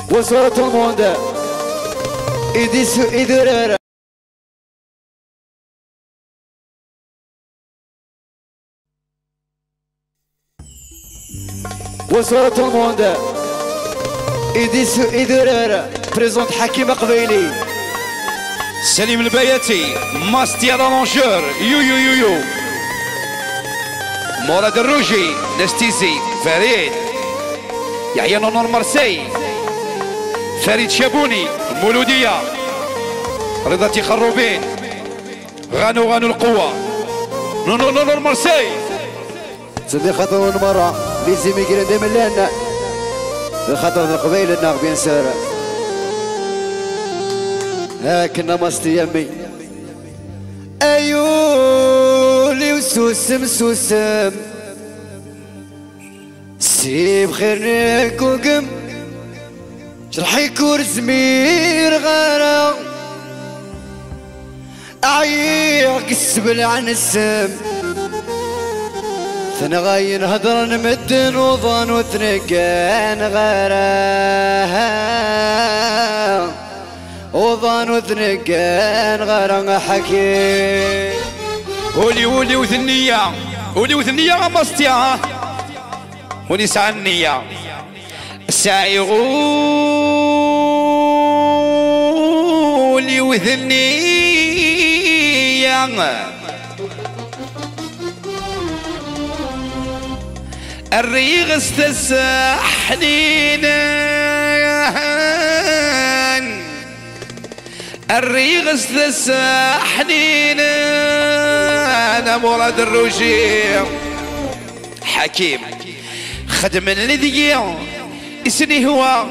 Bonsoir tout le monde. Idir. Bonsoir tout le monde. Idir présente Hakim Qbaili. Salim البياتي ماستيا لونجور يو مراد الروجي نستيزي فريد يحيى نور مرسي فريد شابوني المولودية رضا تيخروبين غانو القوة نور مرسي صديق خطر المرة ليزي ميكرا دائما لنا الخطر القبيل الناغ بين سارة هاكنا ماستي يمي ايولي وسوسم سيب خيرك وقم جرحي كور زمير غارة اعيق السبل عن السم ثنغاين هدر نمدن وظن وثنقان غارة وظن وثنقان غارة حكي ولي وثنية غمستيا ولي سعنية سايغولي وثنية الريغ استسحنين الريغ استسحنين انا مراد الروجي حكيم خدم الذي اسني هو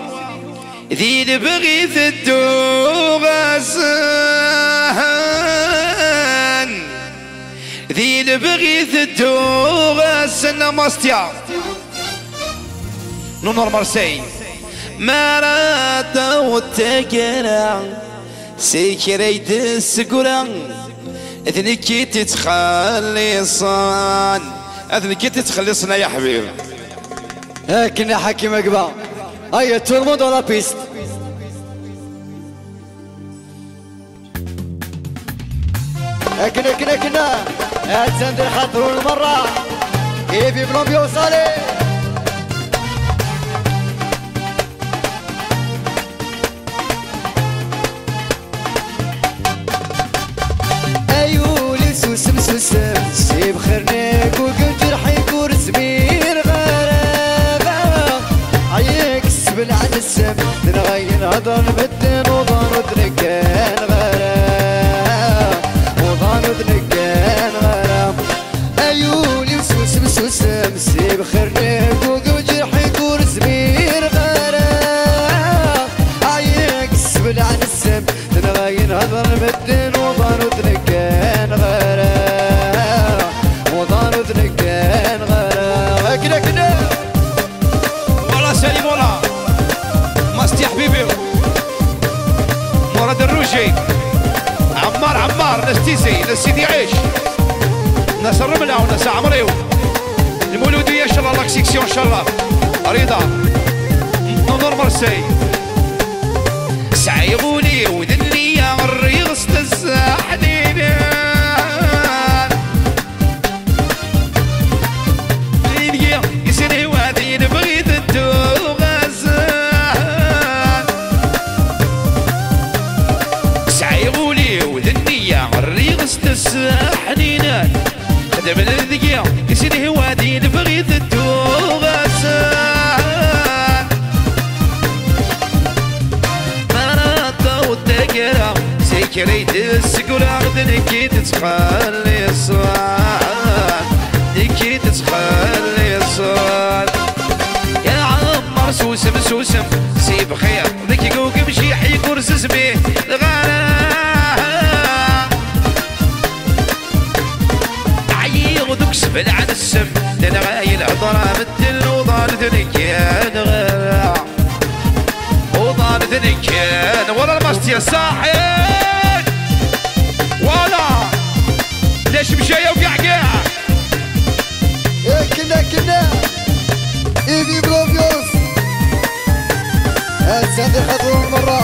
ذي البغيث الدوغسان ذي البغيث الدوغسان ماستيا نور مرسي ما راد وتقرا سيكريت السكرا اذنكي تتخلصان اذنكي تتخلصنا يا حبيبي هاكنا حكيم اقبا هيا تو الموند على بيست هاكنا هاتسندر خاطرو المرة ايبي بلومبي وصالي ايولي سوسم سيب خيرنيك وقل جرحي كور زمير بالعن السم تنغين هضر بدن وضان وذنكان غرام وضان وذنكان غرام ايولي وسوسم سيب خرنيك وقو جرحي كور زمير غرام عيك بالعن السم تنغين هضر بدن وضان وذنكان غرام وضان وذنكان غرام كده والله سليم والله ماستي حبيبي مراد الروجي عمار نستيزي نسيدي عيش ناس الرملة وناس عمريو المولودية ان شاء الله لاكسيكسيون ان شاء الله رضا نور مرسي سعيغولي وذنية الريغ استزاحنين يسني وادين بغيت الدوغ الريغ استسحنينات خدم الذكية يسيني هوادي البغيث الدوغسان مرات والتقرا سيكريت السكرا غدنكي تتخلي الصوان نكي تتخلي الصوان يا عمر سوسم سيب خير ذكي قوك مشي حي كرس اسمي الغالي سبل عن السم تنغاي العطرة مثل وضان ذنكيان غير وضان ذنكيان ورا الماستيا صاحب ولا ليش مشايا وقعقع كنا ايدي بلوبيوس هذه خطوة المرة.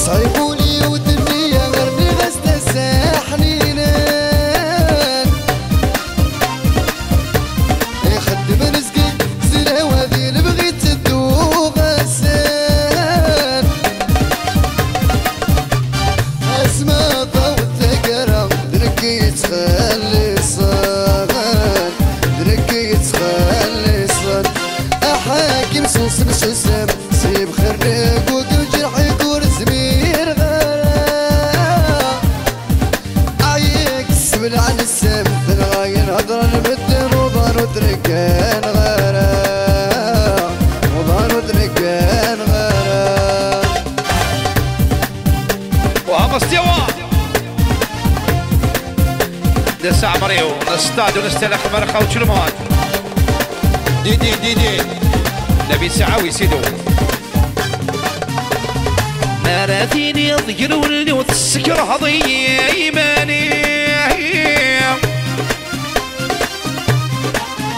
صيبولي ودنيا غرني غسل ساحنينان يخدم رزقي زلاوة ذي اللي بغيت تدو غسان اسمع ضوء تقرا دركي تخلي صغان دركي تخلي صغان احاكم سوس مسوسم سيب خرنق وقل جرحي كور زمير غرام عيك السبل عن السم ثنغاين هضرا بدن وضان وتركان غرام وضان وتركان غرام وهم استوى نسع مريو نستاد ونستلخ مرخة وشلمات دي نبي سعاوي سيدو مراثيني ضير واللي وتسكر هضي ايماني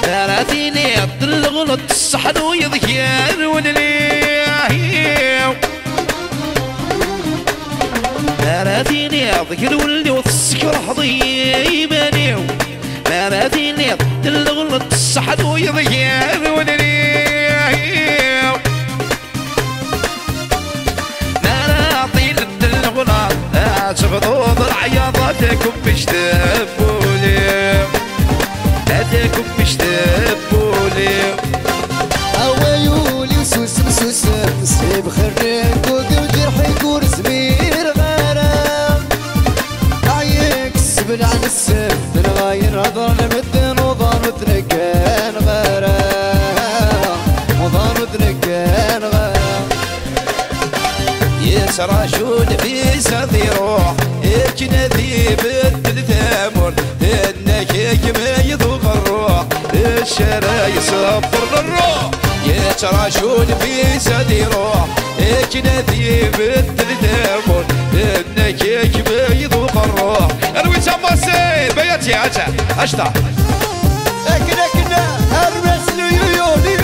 مراثيني الضل غلط الصحن ويضير واللي مراثيني ضير واللي وتسكر هضي ايماني مراثيني الضل غلط الصحن ويضير واللي تفضوض العياضاتكم باش تبولي هاتكم باش تبولي اويولي وسوسم سوسم سيب خريك وقل جرحي كور زمير غرام عيك السبل عن السم تنغاين هضر لمدن وضان وتنكان غرام وضان وتنكان غرام يتراشون في ساثي روح يكنذي بدل ثامر انك ما يذوق الروح الشارع يصفر للروح يتراشون في ساثي روح يكنذي بدل ثامر انك ما يذوق الروح اروي تماسي بياتي عتا اشتا اكنا ارمس ليوني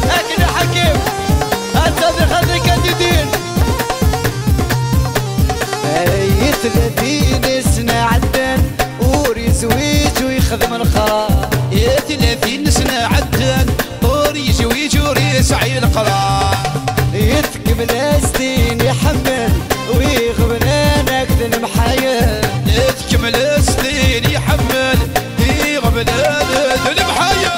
اكنا حكيم انت بخاطرك كديدين اي 30 سنة عدن وري زويج ويخدم الخرا يا 30 سنة عدن وري زويج وري سعي القرا يتكمل سنين يحمل ويغبنا نكذن محايل يتكمل سنين يحمل ويغبنا نكذن محايل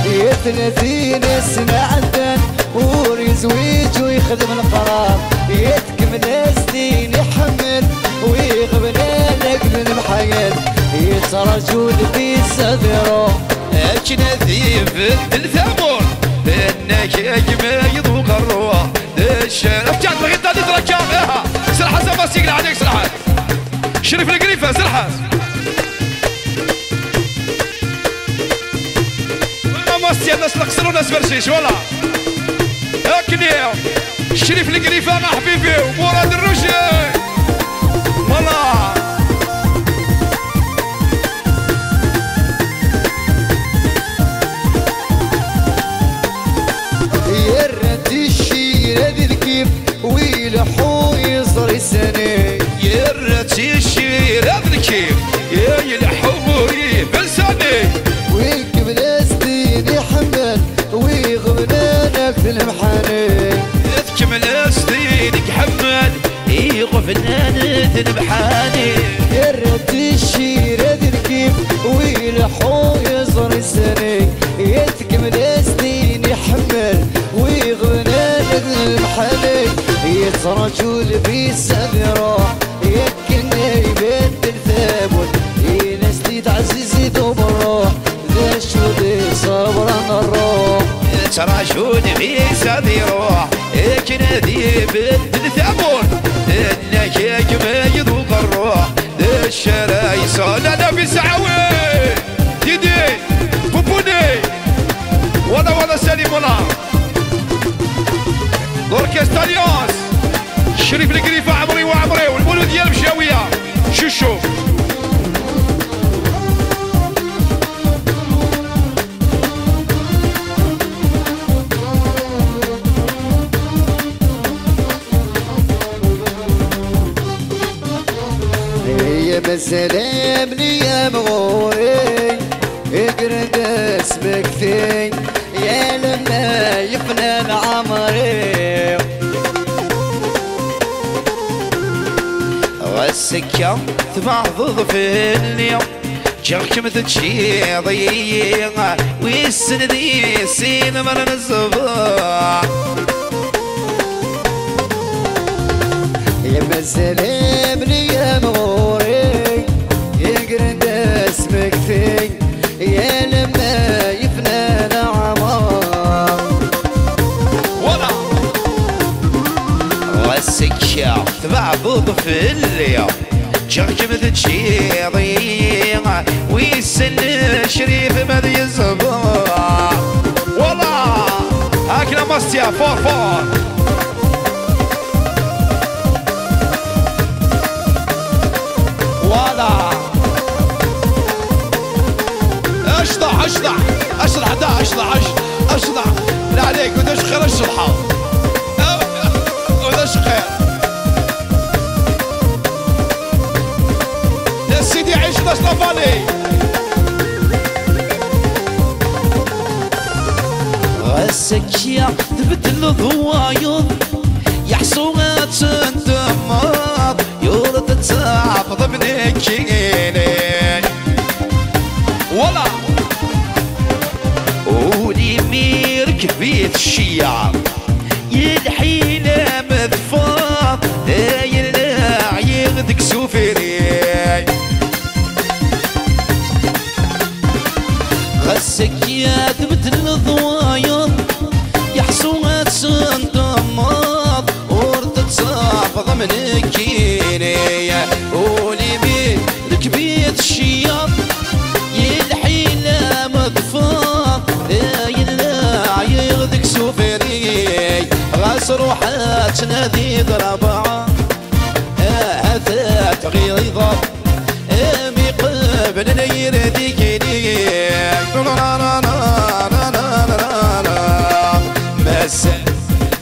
يا 30 سنة عدن وري زويج ويخدم القرار يتكمل سنين يحمل ويغبنا نكذن محايل يترجل في صدره اكنذي في الثامر انك ما يذوق الروح الشرف كانت بغيت تادي تركب سرحة زعما سيقل عليك سرحة شريف القريفة سرحة ماستي الناس نقصر وناس برشيش ولا هاكني شريف القريفة مع حبيبي ومراد الرشي والله يرد الشير هذي الكيف ويلحو يصري سني يرد الشير هذي الكيف يلحو بلساني ويكمل سنين يحمل ويغبنا نكذن محاني تكمل سنين يحمل يغبنا نكذن محاني يرد الشير هذي الكيف ويلحو يصري سني يتكمل سنين يحمل ويغبنا نكذن محاني يترجل في صدره يكني بنت الثابت ينسلي تعزيزي ذوب الروح ذا الشوذي صبرا الروح تراشون في سادي روح يكنذي بنت الثابت انك ما يذوق الروح ذا الشارع يصال في سعوي ديدي بوبوني ولا سليم ولا اوركستراليوس شريف القريفة عمري والمولود ديال مشاوية شوشو سلام لي يا مغوري يقرد اسمك فين يا لما يفنى عمري والسكة تبعض في اليوم جرك مثل شي ضيق والسنة دي سين من الزباع يا مسلم لي يا مغوري يقرد اسمك فين يا لما يفنى العمر ولا والسكة تبعض في اليوم جرك مثل شي ضيق ويسن شريف مذي الزباع والله هاكنا مستيا فور فور والله اشطح اشطح اشطح دا اشطح اشطح لا عليك ودش خير الشطحة ودش خير يا سيدي عيش نصطفاني السكية تبدل ضوايض يحصوها تندمر يورد تتعبط من الكينين ولا ولي ميرك بيت الشيعة يلحينا مذفار يلع يغدك سوفيري السكية تبدل ضوايض يحصوها تندمر ورد تصافض من الكينية ولي بيت بيت الشياط يلحينا مضفار يلا يغذك سوفيري غاس روحات نادي ضربعة هذا تغير ضب امي قبل نير ديكيني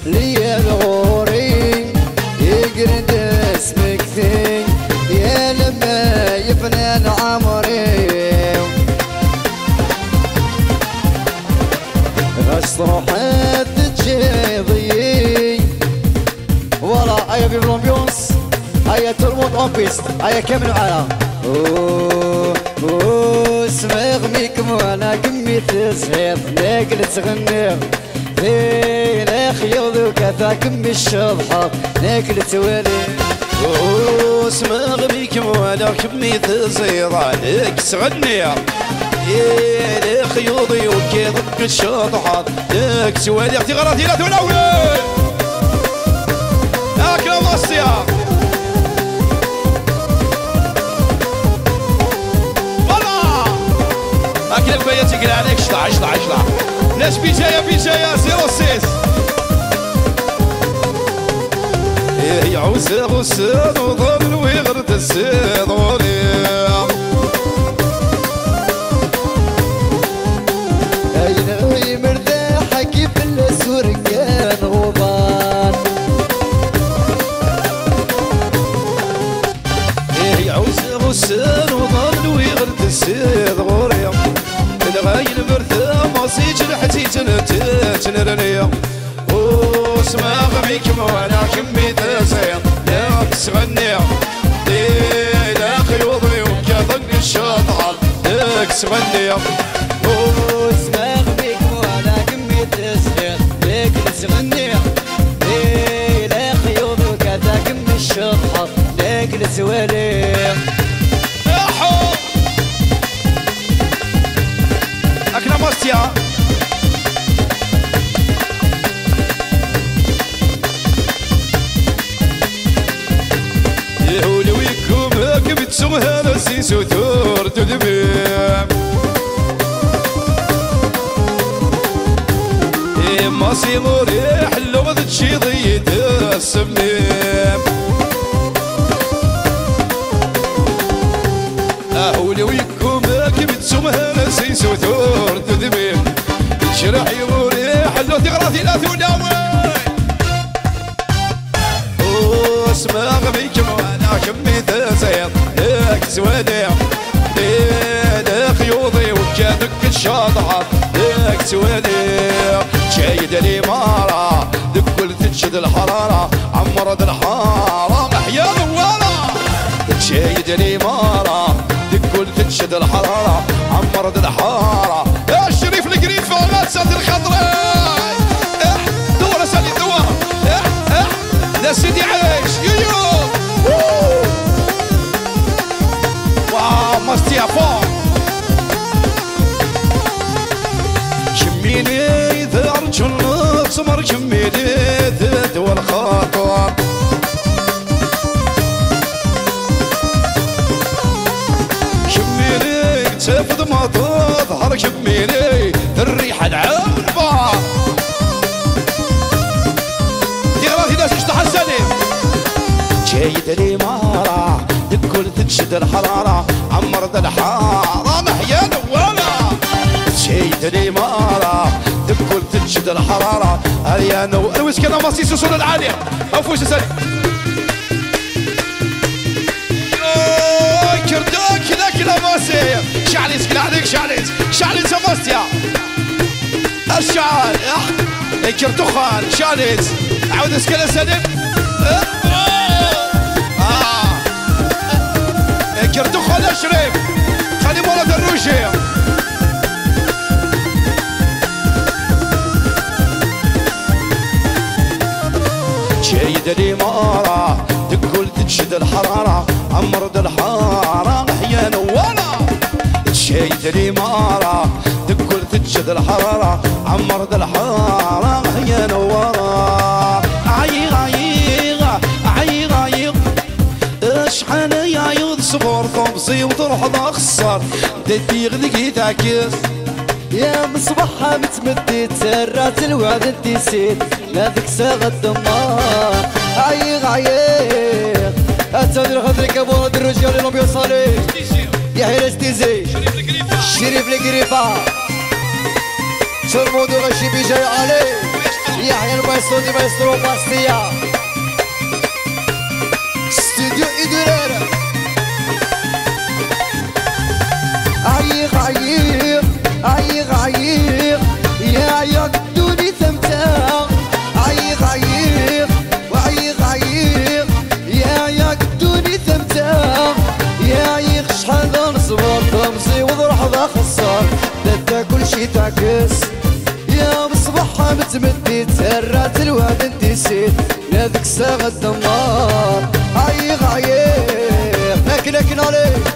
لي الغوري يقرد اسمك فين يا لما يفنى عمري غص روحات تجيضي ولا هيا في الامبيونس هيا ترمط اوبيس هيا كملوا على سمغميكم وانا كميت صغير ناقل تغني في خيوض وكذا كم الشضحة ناكل توالي سمغميكم وانا كميت صغير ناك تغني يا خيوضي وكذا كم الشضحة ناك توالي اختياراتي لا تولوي هاكا مصيا هاكا البيت يقل عليك شطع شطع شطع ناس بيجايا 06 يعوز غسان وظل ويغرد الزيد وليا اين مرتاحة كيف الاسور كان غبان يعوز غسان وظل ويغرد الزيد وليا الغايل مرثا مصيج الحتي تنرنيا واسمع غميكم وانا كميت زين لا تسغني لا خيوضي وكذا الشاطعة لا تسغني واسمع غميكم وانا كميت زين لا تسغني لا خيوضي وكذا كم الشاطعة لا تسوالي أكنا مستيا يهولويكم هاك بتسوها نسيسو تور تدبيم ما سيموري حلو ذا تشي ضيت السميم أهولويكم هاك بتسوها نسيسو تور تدبيم شرح يموري حلو تغراتي لا تناوي اسمع غبيكم وانا كميت زين سوادي خيوضي وكانك الشاطحة لك سوادي شايد الإمارة دكل تشد الحرارة عمرد الحارة محيا نوارة شايد الإمارة دكل تشد الحرارة عمرد الحارة يا الشريف القريفة لا تسد الخضراء دورة سالي دورة يا سيدي عيش يو واو مستيا فوق شميني إذا أرجو النفس مر شميني إذا دول خاطر شميني تفض ما تظهر شميني الريحة العذبة تغراتي ناس اشتح السليم جايد الإمارة الكل تشد الحرارة عمرت الحارة محيا نوالة جايد الإمارة الكل تشد الحرارة هيا نوالة الويسكي انا ماسي سوسول العالية افوش سليم كردوك كذا كذا ماسي شعليس كلا عليك شعليس ماستيا الشعال كردوخان شعليس عود اسكلا سليم كردوخان الشريف خلي مرة الروشي شايد الإمارة تقول تشد الحرارة عمرد الحارة محيا نوالة شايد الإمارة تقول تشد الحرارة عمرد الحارة محيا نوالة عيغ اشحن يا يوض صبور خمسي وتروح ضخصر تدي غذي تعكس يا مصباحها متمدي تسرات الوعد انتي سيت لا ذيك ساغة الدمار عيغ اتاني الخضرك ابو هاد الرجال اللي بيوصلي يا حيل استيزي شريف القريفة شرمودو غشي بي جاي علي يا حيل بايستودي بايسترو باستيا استوديو إدرارة عيغ يا يقدوني ثمتا عيغ يا يقدوني ثمتا يا شحال نصبر تمصي وضرح ذا خسر لا كل شي تعكس يا مصباحها متمدي تسرات الوعد انتي سيت لا ذيك ساغة الدمار عيغ لكن عليك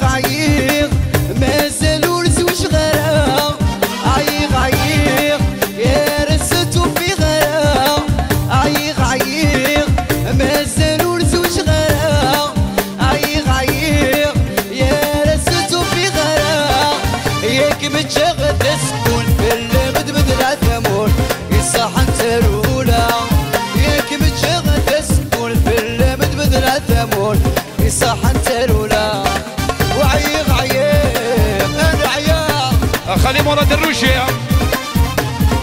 عيغ مازال ورز وش غرام عيغ يا رستو في غرام عيغ مازال ورز وش غرام عيغ يا رستو في غرام ياك متشغل تسكن في اللي بدل ثمون يصح انت الاولى ياك متشغل تسكن في اللي بدل ثمون يصح انت الاولى وعيغ انا عياغ خلي مراد الروشية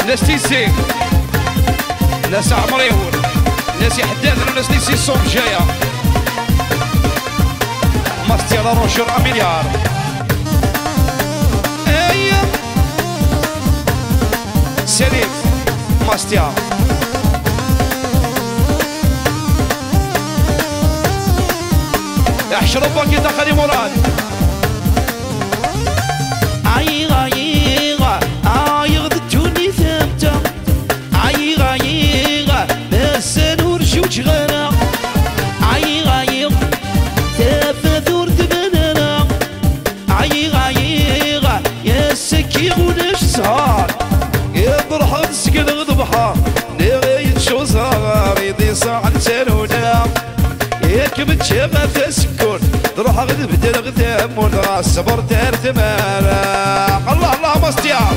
ناس تيسي ناس عمريون ناس يحداثنا ناس تيسي صوم جاية ماستيا لا روشر مليار ايا سليم ماستيا احشروا باكيتا خلي مراد عيغ ذتوني ثابتة عيغ بس نور شوش غلا عيغ ثابة ثور ثبنانا عيغ يا سكي ونش سهار يا برحب سكن غضبحة نغيت شو صغار يدي صاع تنونا ياك متشابه تسكن الفرحة غد بدل غدام ورا الصبر دار تمارا الله الله مستيار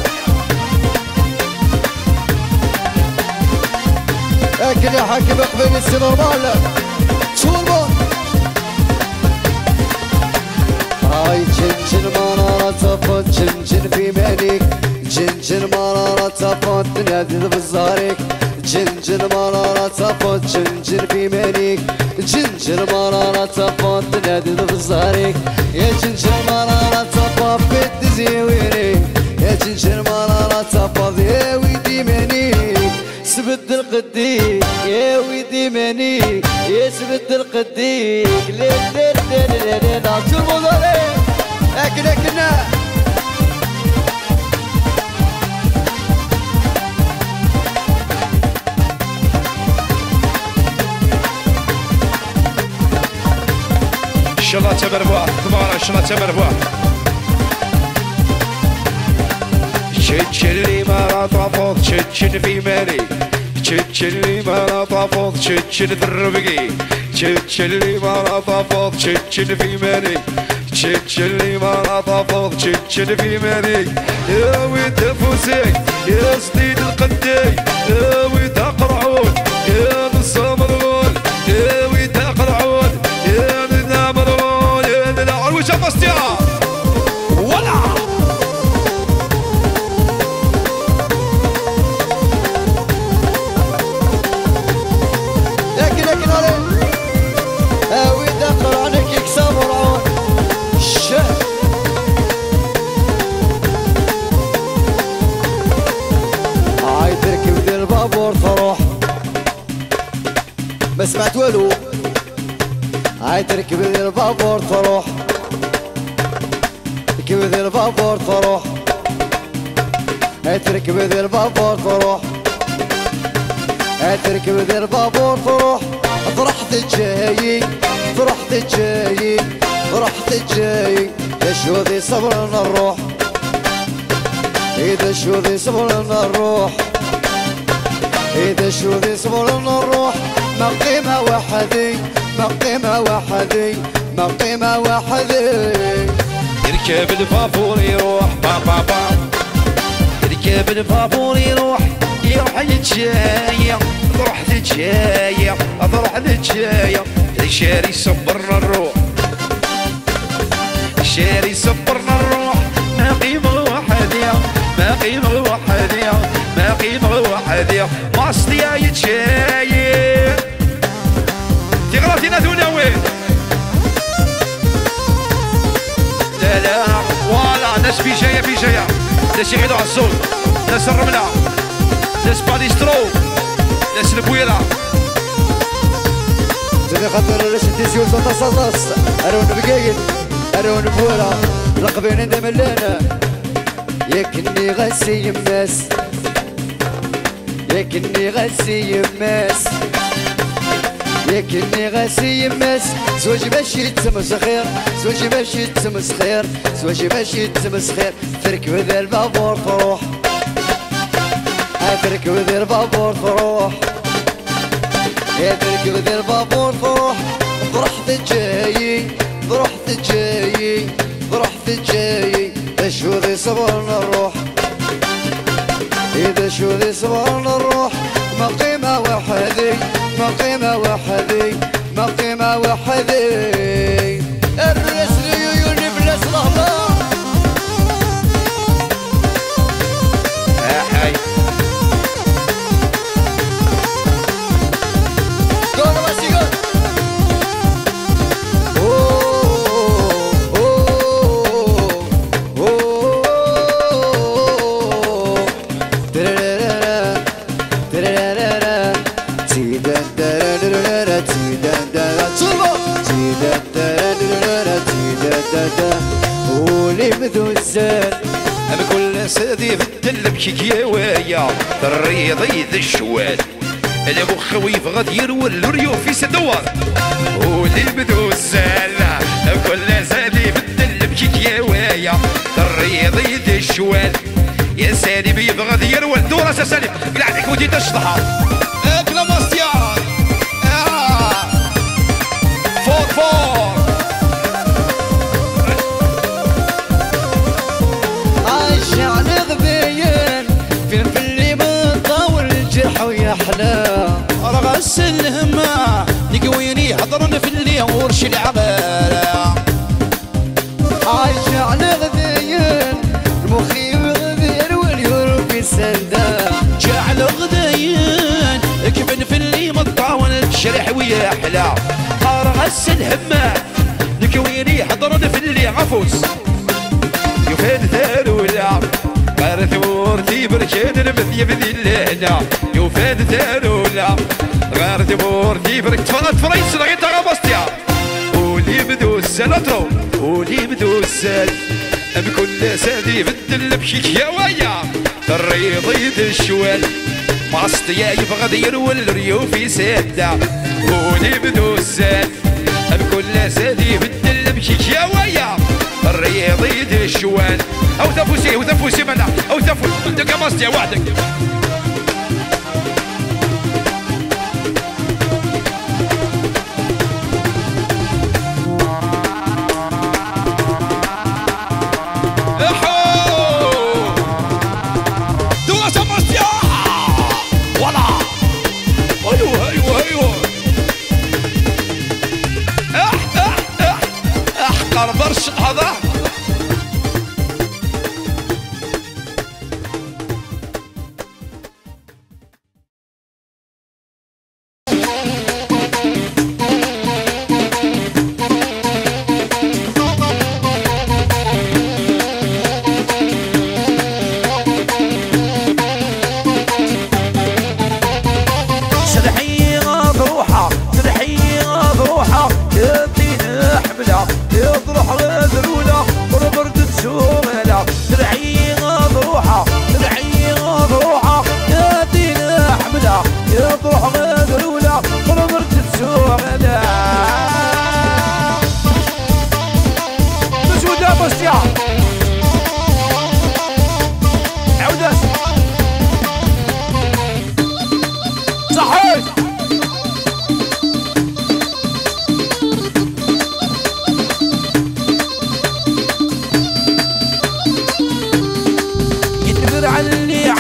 اكل يا حاكم قبل السي نورمال شوربون هاي جنجن مرارة تفوت جنجن في مالك جنجن مرارة تفوت تنادي بالزارك جنجن مرارة تفوت جنجن في مالك جنجن مرارة تفوت تنادي بالزارك يا جنجن مرارة تفوت بيت زيويني يا جنجن مرارة تفوت يا ويدي مانيك سبت القديك يا ويدي مانيك يا سبت القديك ليل ليل ليل ليل ليل شو اكل اكلنا ان شاء الله تمر بواه ثمارة ان شاء الله تمر بواه تشتشلي ما طافوط تشتشل في مالي تشتشلي ما طافوط تشتشل في الربقي تشتشلي ما طافوط تشتشل في مالي تشتشلي ما طافوط تشتشل في مالي يا ويت فوسك يا سديد القدي يا ويت قرعون يا نصام الغول يا ويت قرعون يا نعم الغول يا العروش مستيار ولا ما سمعت والو هاي تركب البابور تروح تركب البابور تروح هاي تركب البابور تروح هاي تركب البابور تروح فرحت الجاي فرحت الجاي فرحت الجاي يا شو ذي صبرنا الروح إذا شو ذي صبرنا الروح إذا شو ذي صبرنا الروح ما قيمة وحدي ما قيمة وحدي ما قيمة وحدي يركب البابور يروح با با با يركب البابور يروح يتجايا تروح تتجايا تروح تتجايا الشاري صبرنا الروح الشاري صبرنا الروح ما قيمة وحدي ما قيمة وحدي ما قيمة وحدي مصديا يتجايا تغلطينا دون وين لا لا فوالا ناس في جايه في جايه ناس يغيدوا على الصوت ناس الرمله ناس باديسترو ناس البويره زي خاطر الاسيتيسيون صاصاص ارون بقايد ارون بويره لقبين ندم لنا ياكني غسي يماس ياكني غسي يماس ياكني غاسي يماس زوجي ماشي يتمسخير زوجي ماشي يتمسخير زوجي ماشي يتمسخير تركب ذا البابور تروح تركب ذا البابور تروح يا تركب ذا البابور تروح فرحت الجاي فرحت الجاي فرحت الجاي شو ذي صبرنا الروح إذا شو ذي صبرنا الروح ما قيمة وحدي ما قيمة وحدي ما قيمة وحدي الرسل يوني بلاس لهلا حي قول بس يقول ولي بذو الزاد بكل سادي بدل بكيك يا ويا الرياضي ذا الشوال المخ ويبغى يرول الريو في سدوار ولي بذو الزالة بكل سادي بدل بكيك يا ويا الرياضي ذا الشوال يا سالم يبغى يرول دورة سالم قلعلك ودي تشطحها اكلا مصيار فوق فوق راس الهمة نقويني حضرنا في اللي ورش العبالة عايش على غذيان المخيم غذيان واليوروب يسندان جعل غذيان كفن في اللي مطاول الشرح ويا حلا راس الهمة نقويني حضرنا في اللي عفوس يفيد ثارولا غير ثورتي بركان المذيب ذي اللهنا يفيد ثارولا غير ثورتي برك تفرط فريس لغيت غمستيا ولي بدو السلطرو ولي بدو السل بكل سادي بدل بشيك يا ويا الريض الشوال ماسطيا يبغى دير والريوفي سادة ولي بدو السل بكل سادي بدل بشيك يا ويا الرياضي الشوال او تفوسي منا او تفوس انت كماستيا وحدك برش هذا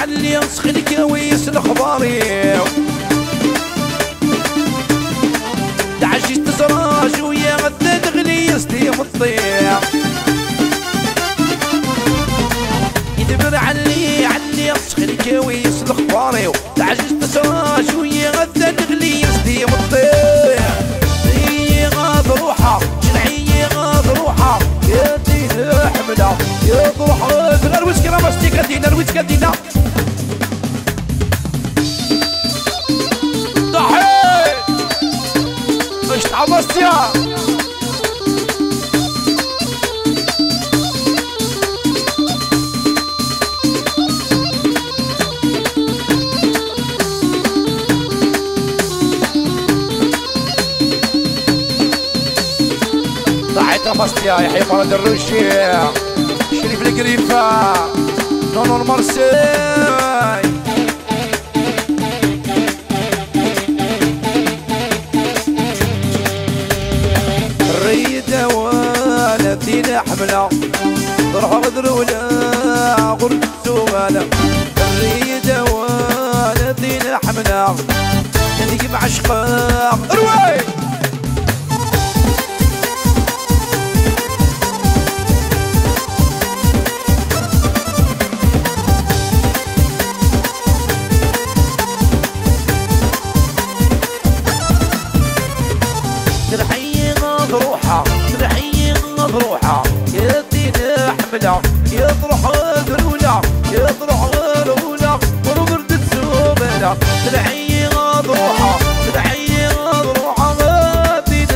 علي ينسخ الكويس الاخباري تعجيت تزراج ويا غدا تغلي يستيم الطير يدبر علي ينسخ الكويس الاخباري تعجيت تزراج ويا غدا تغلي يستيم الطير هي غاد روحها جنعي غاد روحها يا دين حمله يا روح نرويج كرامستي كدينا نرويج كدينا ضحي اش تعبست يا ضحيت رمست يا يحيى فرد الرشي شريف القريفة نونو المرسي الريدة والدين حملة ضرها غدرولة غرد السوالة الريدة والدين حملة كان يجيب عشقاق روي روحها يدين حملة يطرح غدرولة يطرح غدرولة ورد السوبلة تلعي غدروحها تلعي غدروحها يدين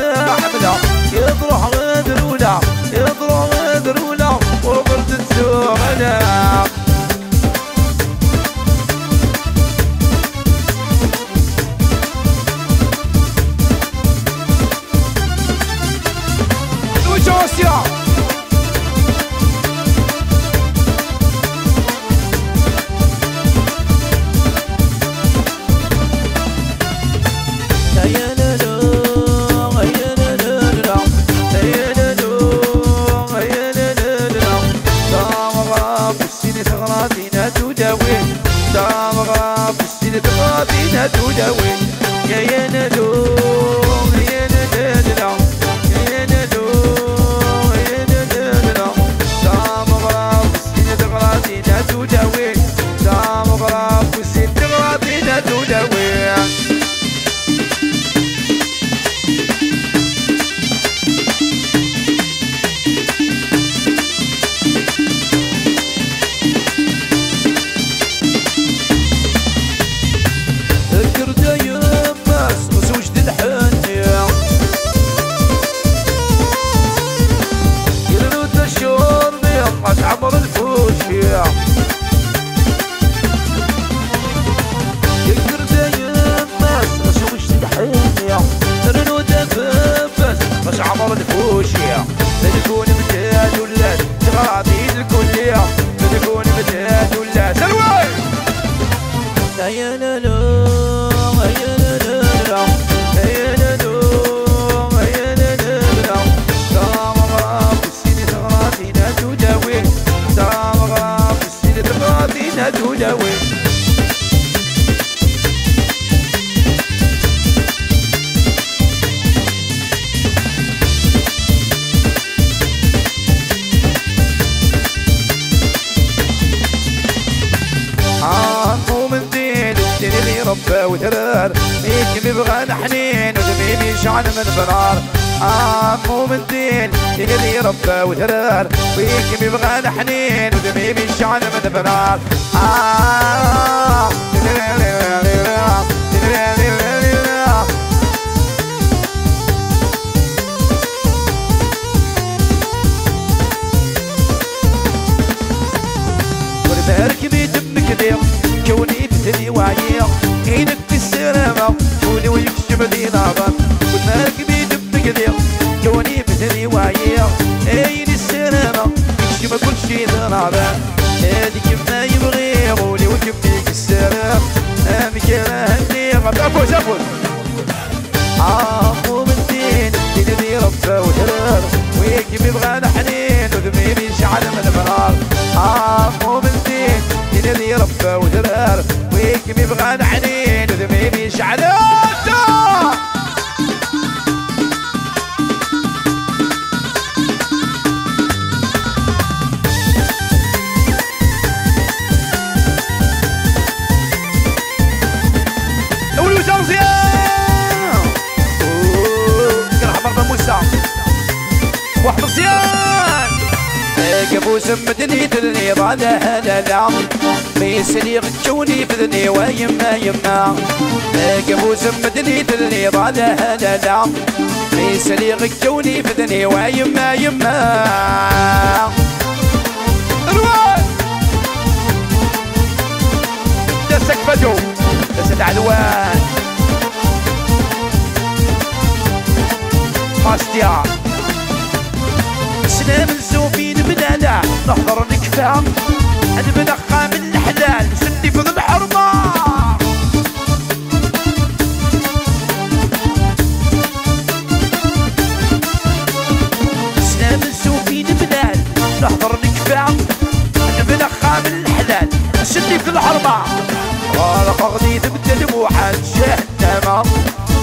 حملة يطرح غدرولة يطرح غدرولة ورد السوبلة تداوين يا دوداوي تغرب السيد غادينا دوداوي عمو من دين الدين اللي ربى وترار يكفي بغى حنين ودميمي شعل من فرار عمو من دين الدين اللي ربى وترار ويكفي بغى حنين ودميمي شعل من فرار ورباركبي دمك دير كوني بدني وعيق عينك في السلامة كوني ويكشف لي نظر ورباركبي دمك دير كوني بدني وعيق عيني السلامة يكشف كل شي نظر هاديك ما يبغي غولي وكبنيك السلام مكانه هني غابوز أبوز عمو من دين الدين اللي ربى وترار ويكفي بغى حنين وذميمي شعل من فرار عمو من دين الدين اللي ربى وترار ويكفي بغى حنين وذميمي شعل واحد مزيان كابوس مدني دلني بعد هذا العام ميسلي غتشوني بدني ويما يما كابوس مدني دلني بعد هذا العام ميسلي غتشوني بدني ويما يما الوان دسك بدو دسك علوان ماستيا سلام الزوفين بلالا نحضر نكفى نبنقى من الحلال سدي في الحرمة سلام الزوفين بلال نحضر نكفى نبنقى من الحلال سدي في الحرمة غارق غدي تبدل بوحد جهنم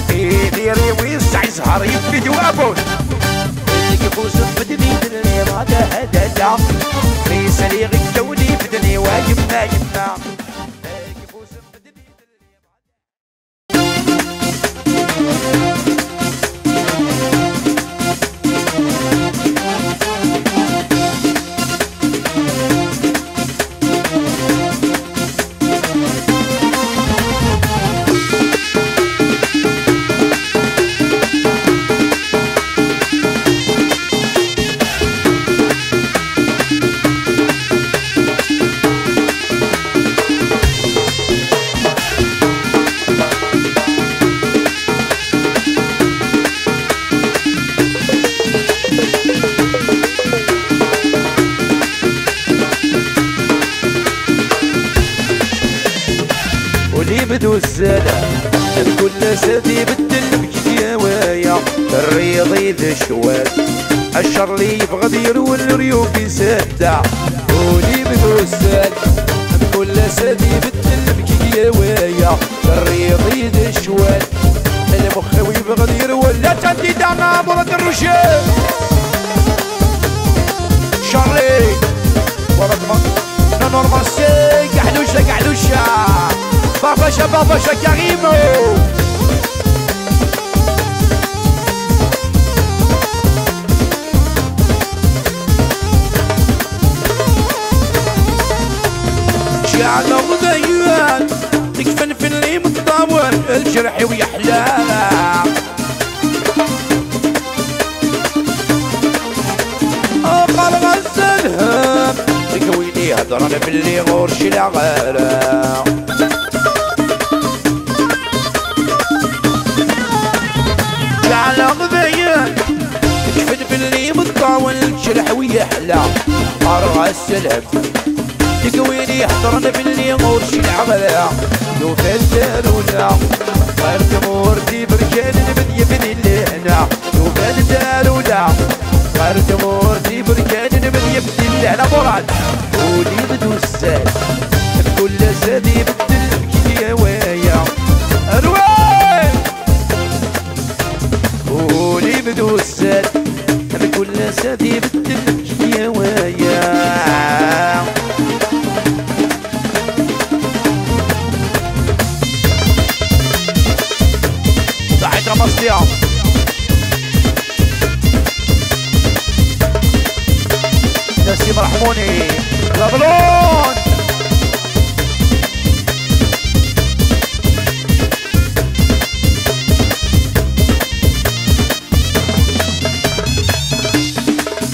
يديري ويسع يسهر يفيد وابوس كابوس بدني دلني بعد هذا العام ميسلي غتشوني بدني ويما يما كابوس بدني بدو السلام كل سدي بدل بكيوايا الرياضي ذا شوال الشر اللي يبغى دير والريوب يسدع ولي بدو السلام كل سدي بدل بكيوايا الرياضي ذا شوال المخ ويبغى دير ولا تدي دعنا برد الرشاد شارلي برد ما نورمال سي قحلوشة قحلوشة بابا كريمو شعل غديان تكفن في اللي متطاول الجرح ويحلى قال غزلهم تقويني هضرنا في اللي غورش العغارة على غبيان تكفن باللي متطاول الجرح ويحلى قرع السلام تقويني حضرنا باللي غورش العملا لو فالدارونا غير تمورتي بركان نبني بني اللي هنا لو فالدارونا غير تمورتي بركان نبني بني سيدي على مراد ولي بدو السال كل سادي بدل بكي ويا اروي ولي بدو السال كل سادي بدل بكي ويا صحيت رمستيا نسيم رحموني لابلون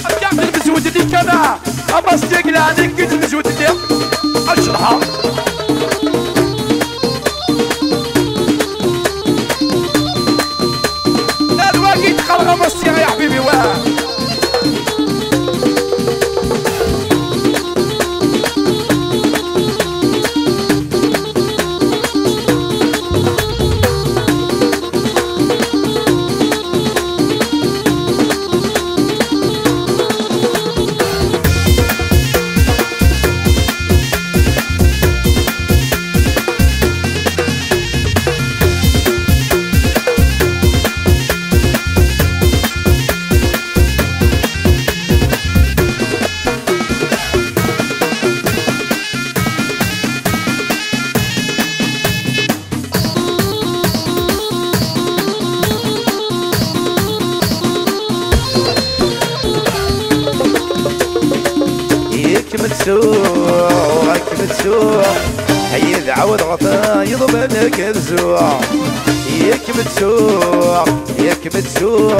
ارجع من المزود اللي كان اما استقلال عليك قلت المزود اللي اشرحها الواقي تخرج مصير يا حبيبي واه حيد عود غطايض بالك الزوع ياك متسوق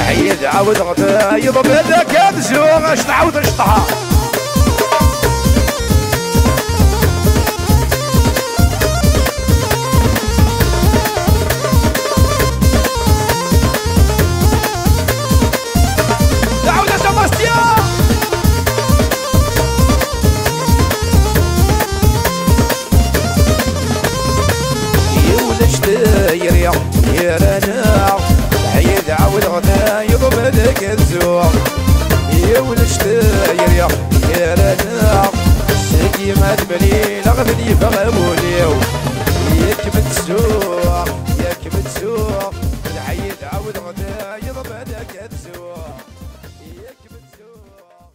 حيد عود غطايض بالك الزوع اش تعود اشطحها تعود يا سباستيان يا رنا حيد عود غنايض بالك الزوع يا ولشتاير يا رنا سقي ما تبلي لغبني فغبوليو ياك متسوق حيد عود غنايض بالك الزوع ياك متسوق.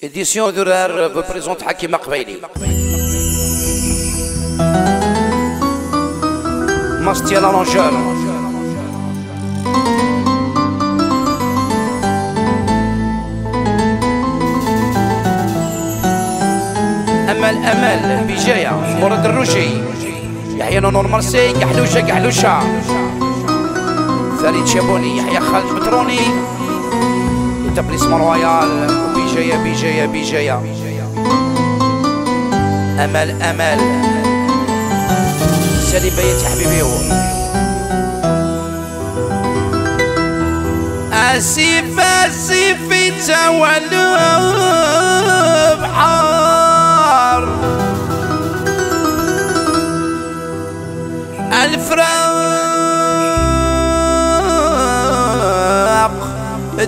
Édition d'horaire vous présente Hakim Akbaili. Mastia l'arrangeur. أمل بجاية مراد الرشي يحيى نور مرسي قحلوشة فريد شابوني يحيى خالد متروني établissement رويال بجاية أمل سالي بيت يا حبيبي آسف تولوا بحار الفراق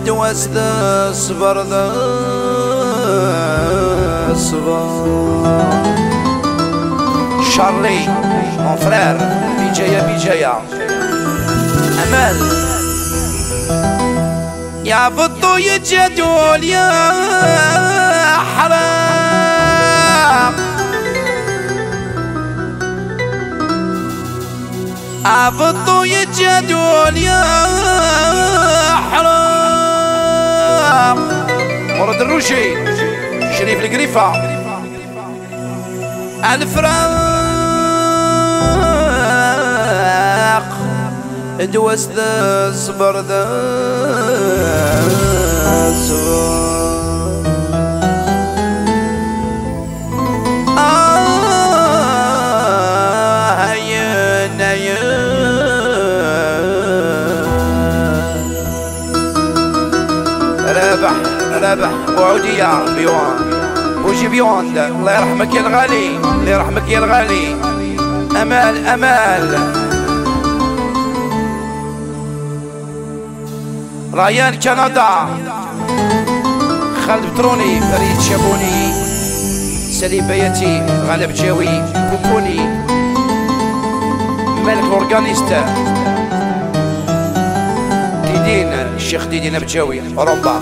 دواس ذا صبر شارلي مون فرير بجاية أمل يا بطو يجدول يا حرام عبطو يجدول يا حرام مراد الروشي شريف القريفة الفراق دواس ذا صبر ذا صبر رابح وعودية بيوان وجي بيوان الله يرحمك يا الغالي الله يرحمك يا الغالي أمل ريان كندا، خالد بتروني، فريد شابوني، سليم بياتي، غالب جاوي، بوكوني، مالك اورغانيستا، ديدين الشيخ ديدين بجاوي اوروبا،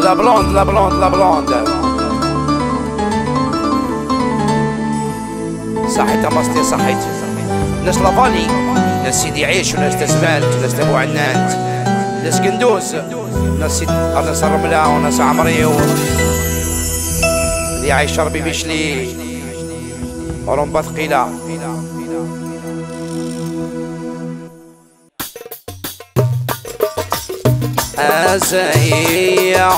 لا بلوند لا بلوند لا بلوند، صحيت ماستي صحيت، ناس لافالي، ناس سيدي عيش وناس تزمال وناس ابو عنان، ناس قندوز، ناس الرملة وناس عمريو اللي عايش ربي بيشلي ورمبة ثقيلة. أزايا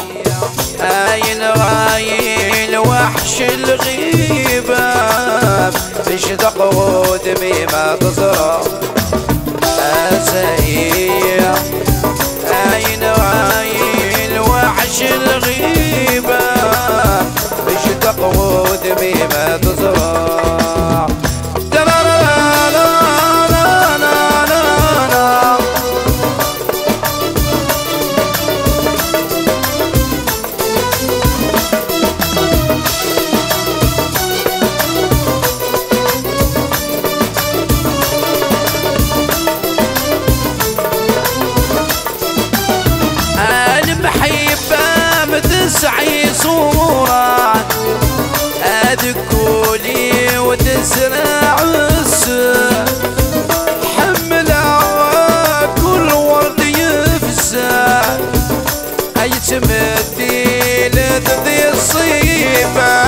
أين غايل وحش الغيبة فيش تقود مما تزرع. أزايا أين غايل وحش الغيبة فيش تقود مما تزرع. تسعي صورة أدكولي وتزرع السر حملها كل ورد يفزع أي تمدي لذي الصيبة.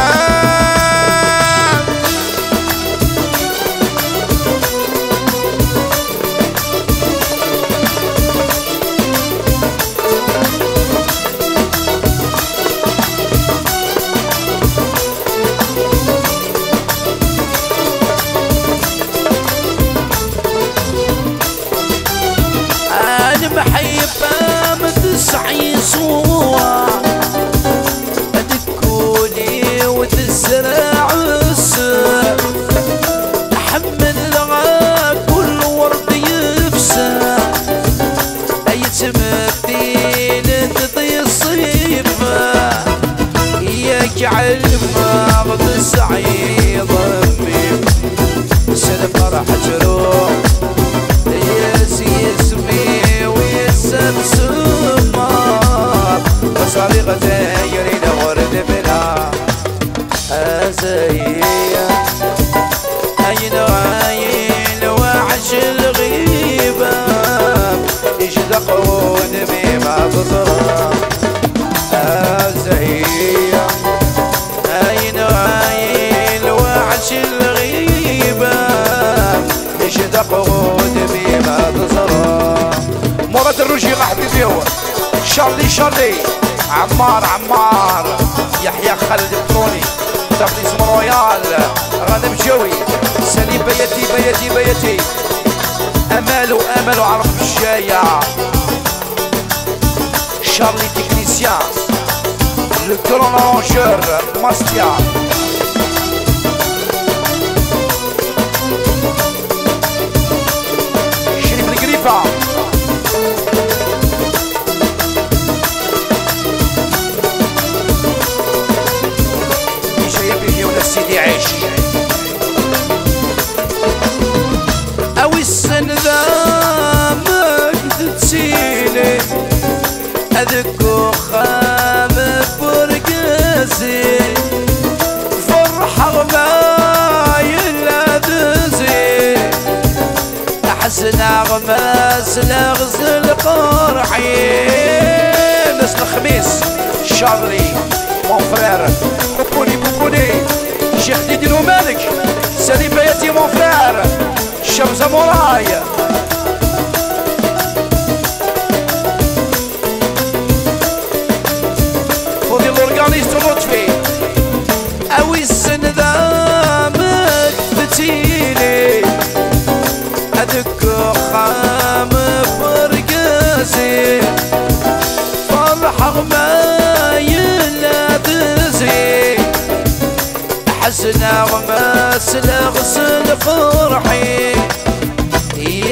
أدكولي وتزرع السر أحملها كل ورد يفسع أي تمثيل تضي الصيفة يجعل الماضي سعيد ضمي سلم فرح جروح يسمي ويسلسل بصريقة يريد ورد بلا. أزايا أين عايل وعش الغيبة يشدق ودمي ما تزرع. أزايا أين عايل وعش الغيبة يشدق ودمي ما تزرع. مراد الرجي غحبي فيه شارلي عمار يحيى خالد بطروني تبليز رويال غانم جوي سليم بيتي امل عرف الجاية شارلي تكنيسيان لو كرونونجور ماستيا شريف القريفة سيدي عيش أو السن ذا مجد تسيلي أذكو خاب برقازي فرحة غمايل أدزي أحسن غماس لغزل قرحي ناس الخميس شارلي مون فرير بوبوني شيخ ديدين ومالك سليم بياتي مون فرير شمس موراي خذي الاورغانيست لطفي اوي السن ذا مكتتيلي ادك خام برقاسي فرح غمايل ادزي حسنا وماس لغسل فرحي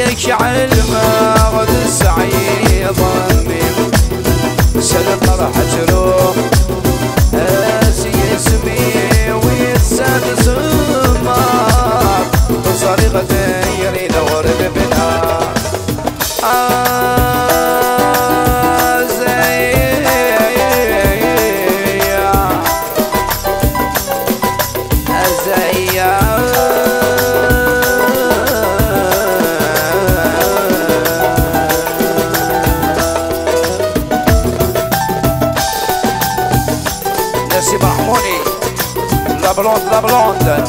لك علمه غد السعيد ضميم سلم فرحة روح هاسي اسمي ويتساد سمار بصريقة يريد ورد بنار نسيب رحموني لا بلوند لا بلوند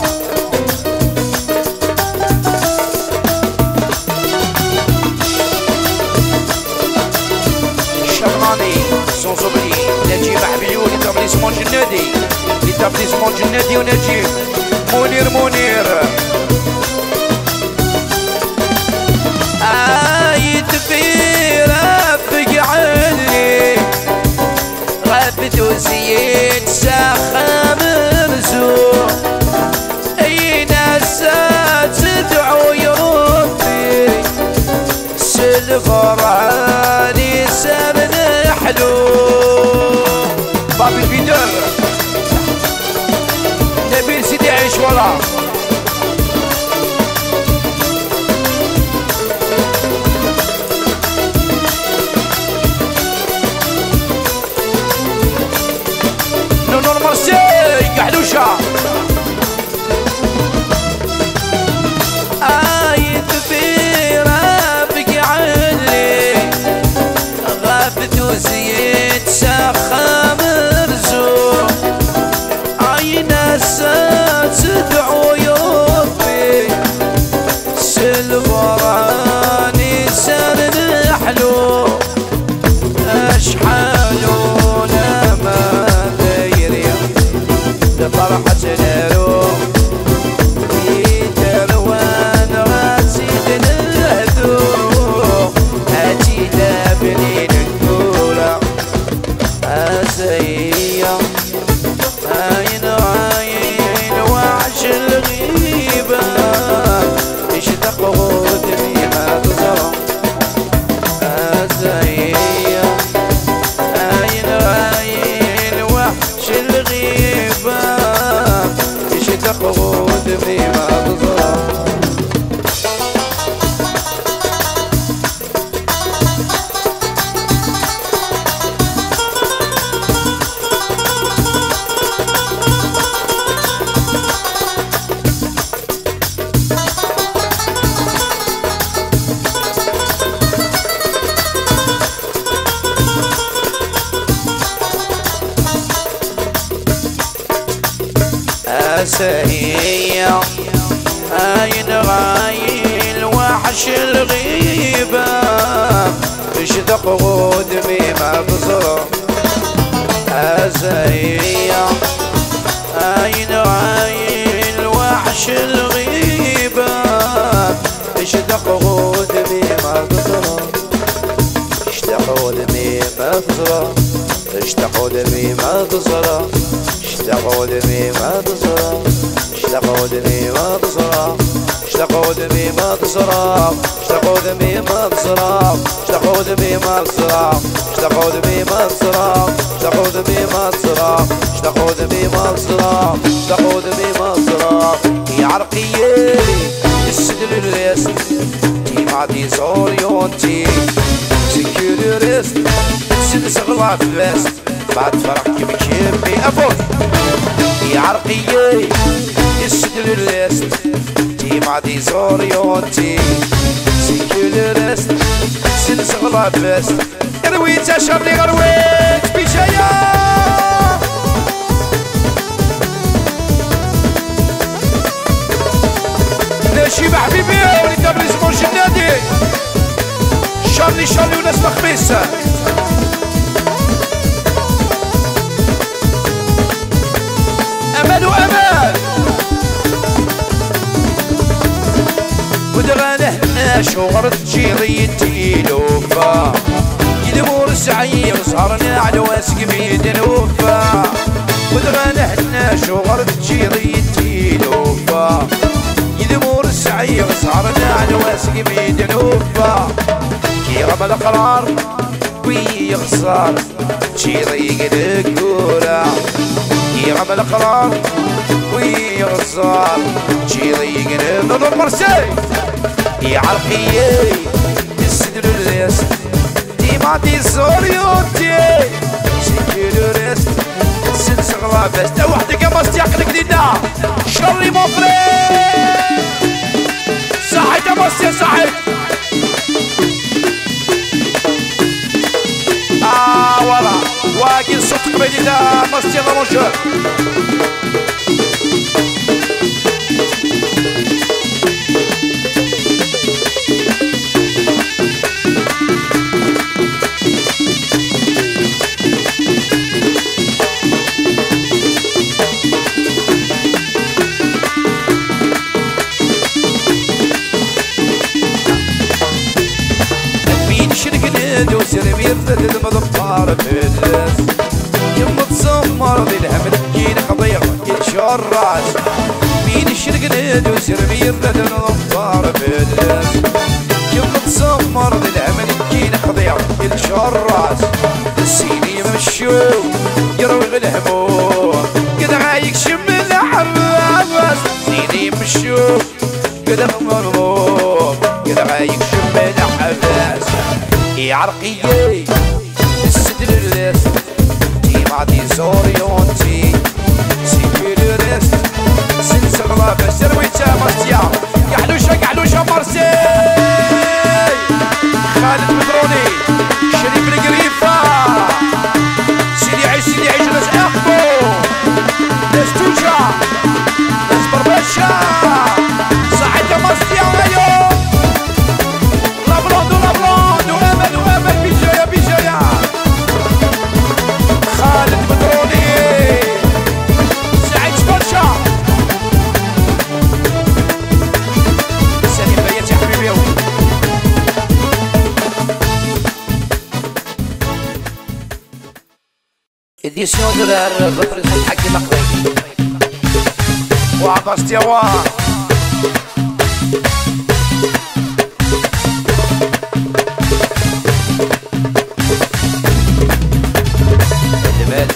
شغلاني سونسوبلي نجيب حبيو لتابليسمون جنادي لتابليسمون جنادي ونجيب منير منير تفيرة بقعلي غابت وزيد ساخة مرزوق اي ناس تدعو يربي سلفراني سمن حلو بابي الفيدر نبيل سيدي عيش ورا قحلوشة تفيرة بقعلي غابت وزيد ساخة مرزوق اي ناس تدعو يربي سلفراني سرد حلو اشحالونا ما فرحة الروح يدروان غاسد الهدوء أجيدا بنين الكورة أزيا عين عين وعش الغيبة اشتق غدمي ما تزرع أزيا عين عين وعش الغيبة تخوض فيما تزرع أسهية عين غايل وحش الغيبة اشتق غدمي ما بصر أسهية عين غايل وحش الغيبة اشتق غدمي ما بصر اشتق غدمي ما بصر اشتق غدمي ما بصر اشتق دمي ما تصرف اشتق دمي ما تصرف اشتق دمي ما تصرف اشتق دمي ما تصرف اشتق دمي ما تصرف اشتق دمي ما تصرف اشتق دمي ما تصرف اشتق دمي ما تصرف اشتق دمي ما تصرف يا عرقية السدل الريست تي معدي زوريونتي سكيوريست سدس غلاف فيست بعد فرحك بكيبي افوت يا عرقية السدل الريست تي معدي زوريونتي سكيوريست سدس غلاف فيست غرويت شرني غرويت بجاية نشيب حبيبي ولتابليسمون جنادي شارلي شارلي وناس مخميس أمل وأمل ودغانه شغرت جيريتي لوفا يدمور سعير صارنا على واسق بيد الوفا ودغانه شغرت جيريتي لوفا يدمور سعير عيغ صارنا على واسق بيد الوفا كي غاب القرار ويخسر شي ضيق الكورة كي غاب القرار ويخسر شي ضيق النور مرسي يا عرقيي السدر الريست ديما دي سوريوتي سكيلو ريست سلس غلابس تا وحدك ما استيقلك لينا شري مفري صحيت يا مصير صحيت ولا واقي صوت قبيلي لا مصير رجل وسر بيرتد المضفار في الناس يوم تسمر ذي الهم تجين قضية ينشر راس مين الشرق ناد وسر بيرتد المضفار في الناس يوم تسمر ذي الهم تجين قضية ينشر راس السيني مشو يروي الهموم قد عايق شم الحواس سيني مشو قد غمرموم قد عايق شم الحواس يا عرقيي السدر الريست ديما دي زوريونتي سيكيلو ريست سلس غلابس ترويتا مستيا يحلوشا مرسي خالد مدروني شريف القريفة سيدي عيش ناس اخبو ناس توجا ناس بربشا صحيت مستيا ايو لابلوندو بيجايا خالد مدروني سعيد شبرشا سليم بيات يا حبيبي اديسيون دولار غفر حق مقضي وعباس تيوا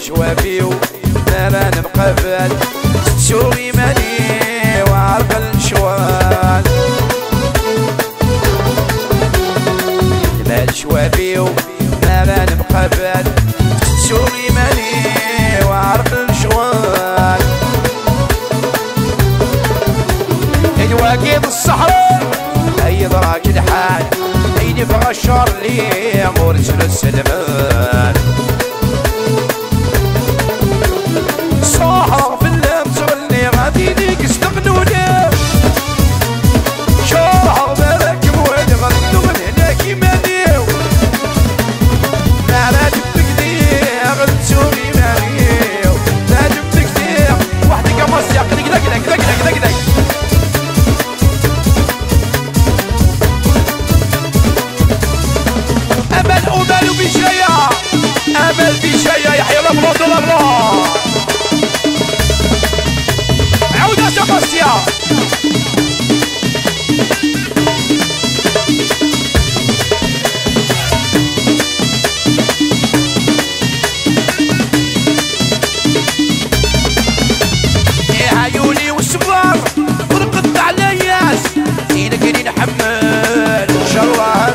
شوافيو نرى نبقفل تسوي ماني وعرق الشوال المال شوافيو نرى نبقفل تسوي ماني وعرق الشوال الواقف الصحراء اي ضراك الحال اي نبغى الشر لي مرسل السلمان صاحب اللمس اللي غادي ليك استغنوني شرح بالك وين غدو من هناك يمانيو ما راجب تكدير غدسوني مانيو راجب تكدير وحدك مصيق دق امل وبيشايا امل بيشايا يحيى لابلو عودة شخصية يا عيوني والصبار ورقد على ياس ايدك اللي نحمل ان شاء الله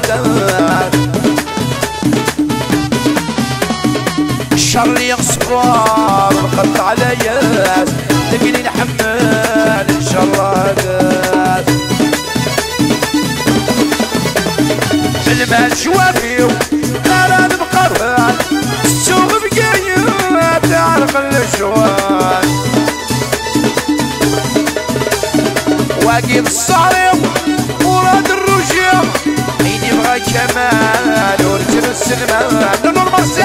الشر يصبر ورقد على ياس تقلي نحمل ان شاء الله المال شوافيو ترى نبقران السوق بقايا تعرف الشوال واقف الصارم وراد الرجيم عيني بغى كمال ورجل السلمان نور مرسي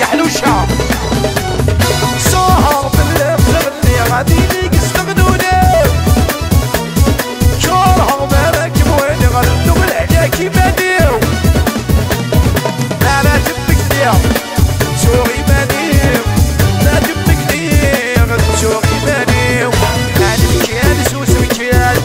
يا حلوشة صاحب اللي اللي غادي ليك استغنوني شورها وبارك بوين غلطو بالعلاك يبانيو انا جبتك ليا سوغي بانيو لا جبتك ليا سوغي بانيو انا مكيال سوس مكيال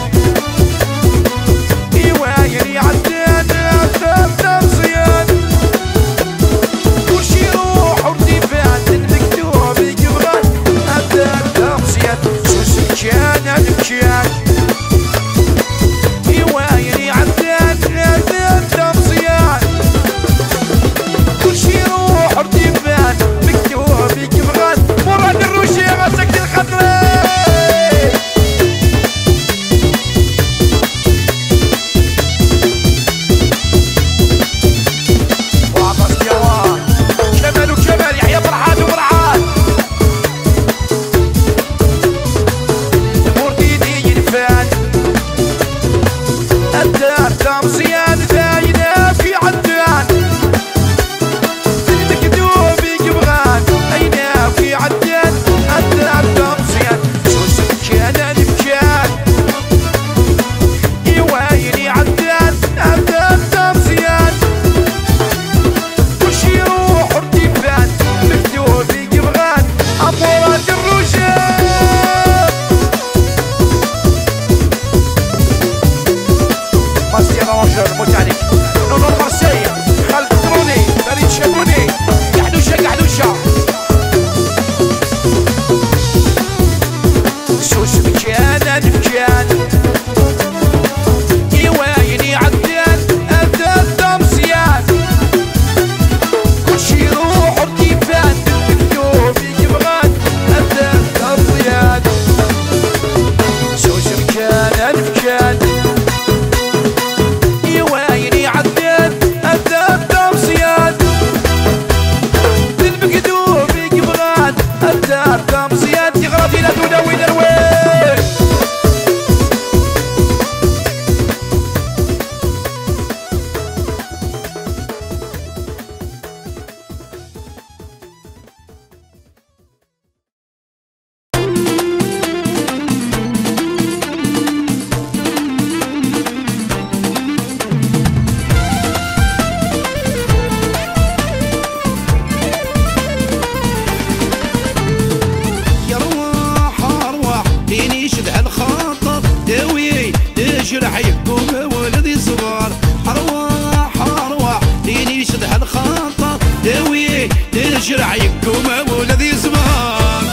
تجرع يكوم ولدي زمان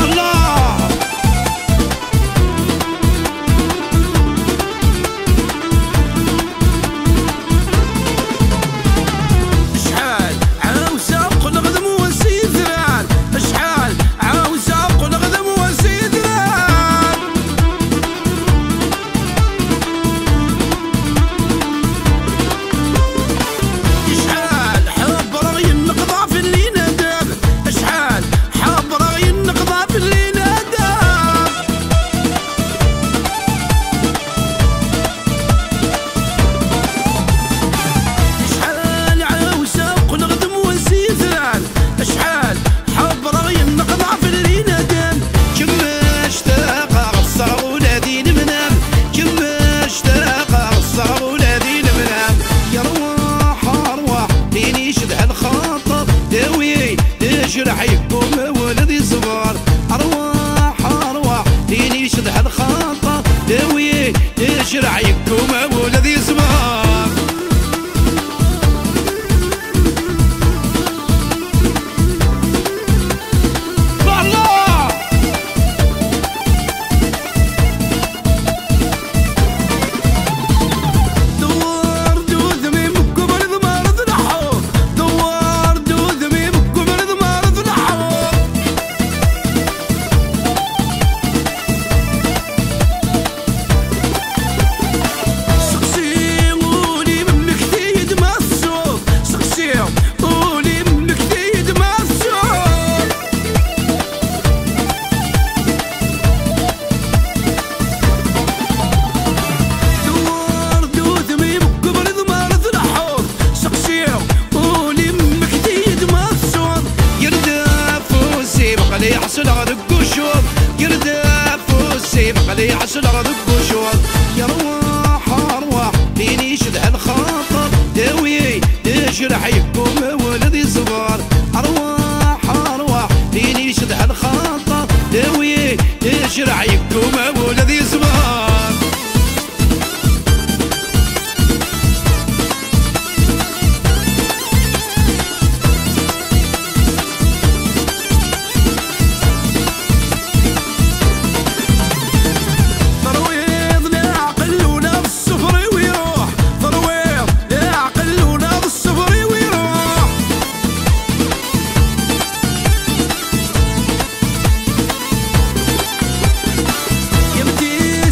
الله اشحال عاوزة قل غدم وسيدران اشحال عاوزة قل غدم وسيدران اشحال حب رغي النقضة في اللي نداب اشحال حب رغي النقضة في اللي نداب اشحال عاوزة قل غدم وسيدران اشحال حب رغي النقضة في اللي نداب كما اشتاق الصغر ولادي المنام كما اشتاق الصغر ولادي المنام يا رواح ارواح ليني شدها الخاطر داوي تجرح يكون ولدي صغار ارواح ارواح ليني شدها الخاطر داوي تجرح يكون ولدي صغار الله دوار دوذمي بكبر ذمار ذنحور دوار دوذمي بكبر ذمار ذنحور سقسي قولي منك تيد ما الصوت سقسي قولي منك تيد ما الصوت دوار دوذمي بكبر ذمار ذنحور سقسي قولي منك تيد ما الصوت يردف وسيب قلي يحصل غد القشور يردف وسيب قلي يحصل غد القشور يا رواح ارواح ليني شدها الخاطر داوي تجرح يكون ولدي صغار ارواح ارواح ليني شدها الخاطر داوي تجرح يكون ولدي صغار ضرويض لا عقل ولا بالصفر ويروح ضرويض لا عقل ولا بالصفر ويروح يمتي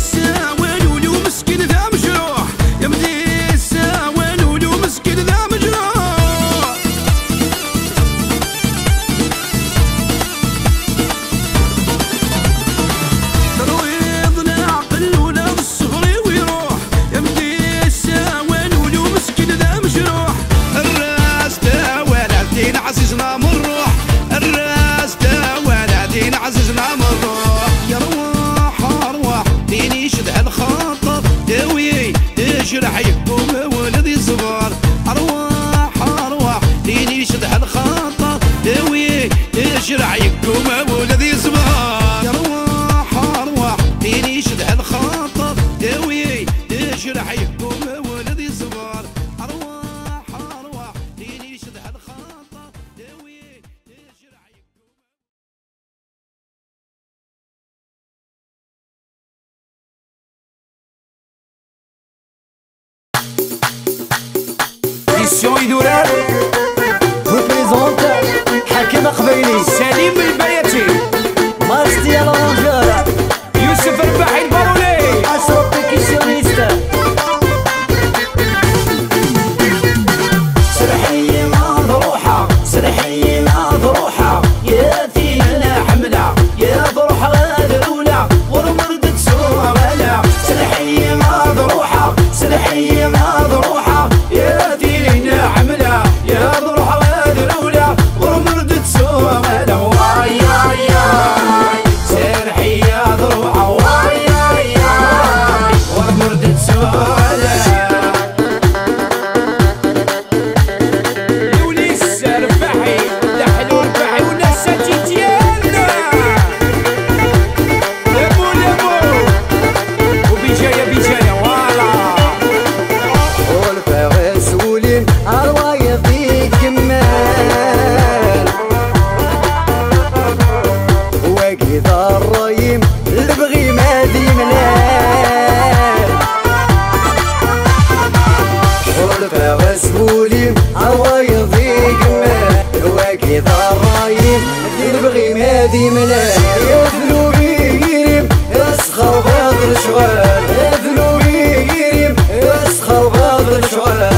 شغال ذنوبي قريب يسخر بعض الشغال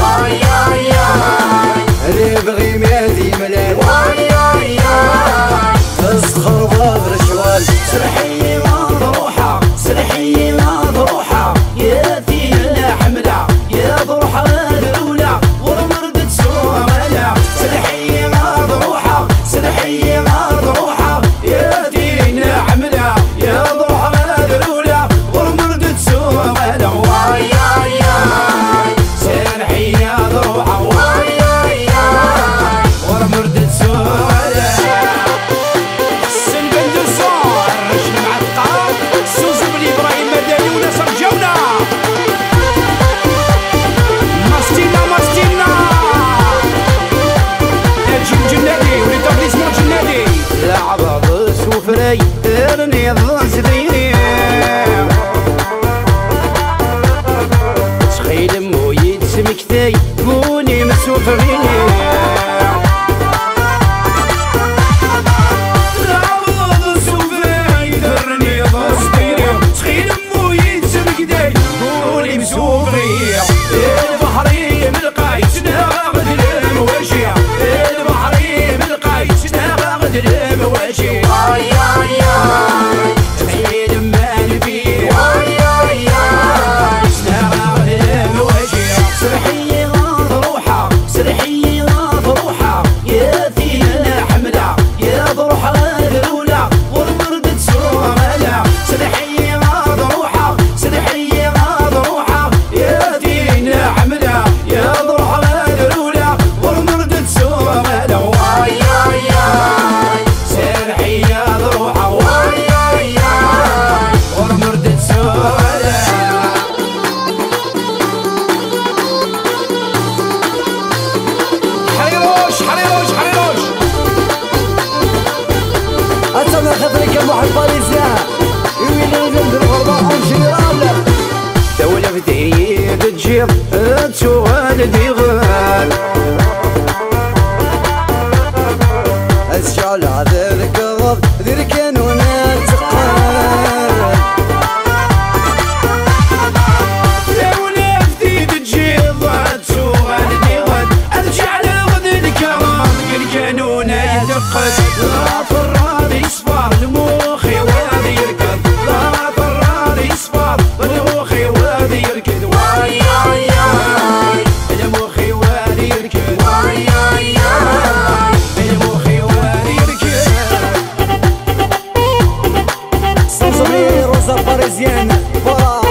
اللي بغي مادي ملال تسخر بعض الشغال سرحي مضروحة سرحي مضروحة يا فينا حملة يا ضروحة الأولى ورمردة سوملة سرحي مضروحة سرحي مضروحة يا فينا حملة يا ضروحة الأولى ورمردة سوملة واي ياي ياي سرحي مضروحة واي ياي ياي ورمردة سوملة فري ارني الظنزبيني تخيل مويد سمكتي كوني مسوفريني العوض سوفري ارني الظنزبيني تخيل مويد سمكتي كوني مسوفري البحري من القايد ناخذ المواشي البحري من القايد ناخذ المواشي تولدي غال أسجل عذرك غض ذركن ونتقال تولدي تجيب تولدي غال أسجل غذرك غض ذركن ونتقال لا فراد يصفر لموخي وهذا يركض لا فراد يصفر لموخي وهذا يركض واي ياي ياي الموخي وهذا يركض واي ياي ياي الموخي وهذا يركض صنصبير روزا باريزيان فرا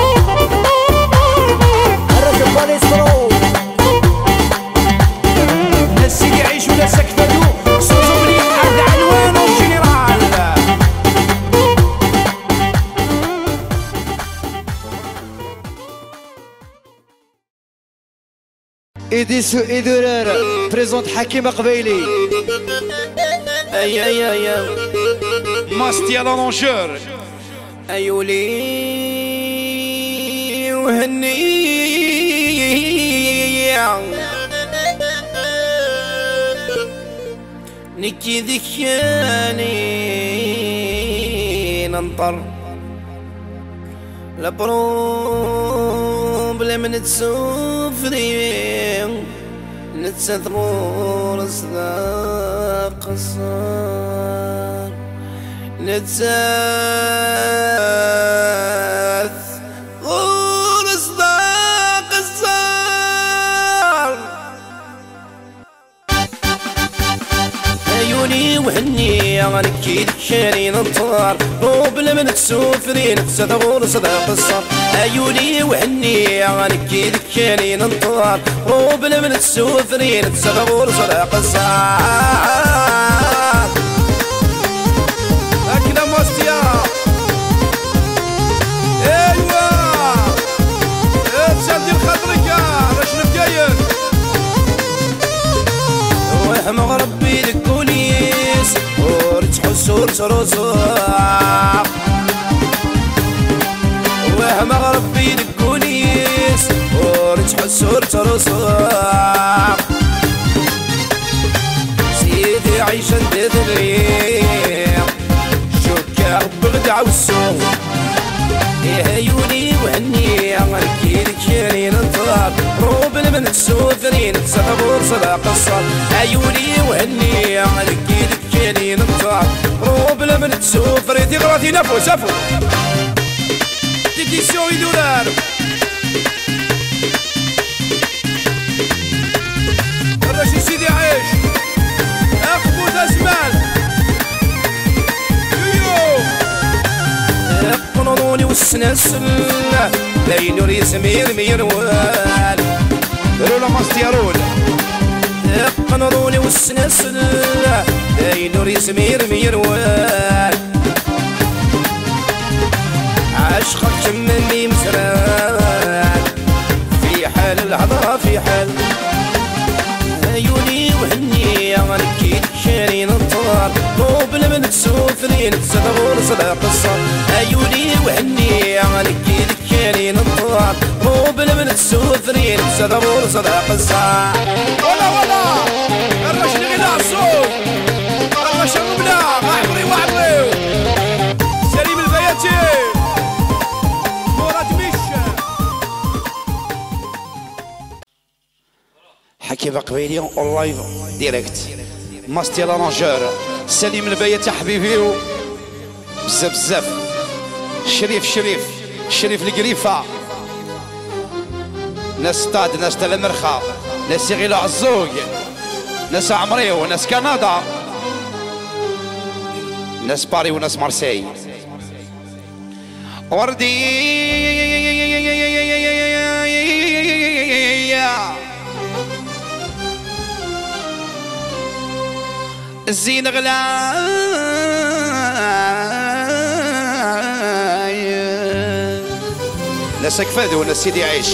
الرجل باليسترو الناس اللي يعيشوا ناس كفدو صنصبري أرد عنوان وجنرال إديسو إدرار بريزونت حكيم قبيلي أي أي أي ماستي على لونجور أيولي وهني نكي ذكاني ننطر لبروبلم نتسوفري نتسثرور صداق الصار نتسثرور صداق الصار عيوني وهني غنكي دكاني ننطر بروبلم نتسوفري نتسثرور صداق الصار عيوني وهني غنكي دكاني ننطر بروبلم نتسوفري نتسثرور صداق الصار أكلم وستيا ايوا تسدي الخطرك باش نبقاين وهم غربي الكوليس ورتحسوا ترزاق وهم غربي الكوليس ورتحسوا ترزاق سيدي عيشا تدريق بغدع والسوق يا عيوني صدق الصاد عيوني وهني عليكي دكيني نطار روب لمن تسوف ريتي غراتي نفو سفو تيكيسيون يدولار الرشيد سيدي عيش اخبو تسمال قنوني والسنسل بين ريس ميروال رولا ماستيرول قنوني والسنسل بين ريس ميروال عشقك مني مسرال في حال الهضرة في حال عيوني وهني عليكي تشاري نطار قبل من تسوفرين تسدغور صدق الصار عيوني وهني عليكي تشاري نطار قبل من تسوفرين تسدغور صدق الصار ولا الرشد غناء الصوت الرشد مبنى عمري وعمري سليم البياتي مراد ميشا حكيم قبيلي اون لايف ديريكت ماستي لارونجور سليم البياتي حبيبي بزاف بزاف شريف القريفه ناس طاد ناس تل المرخى ناس يغيلو عزوق ناس عمريو ناس كندا ناس باري وناس مارسي وردي الزين غلاي ناس كفادو وناس سيدي عيش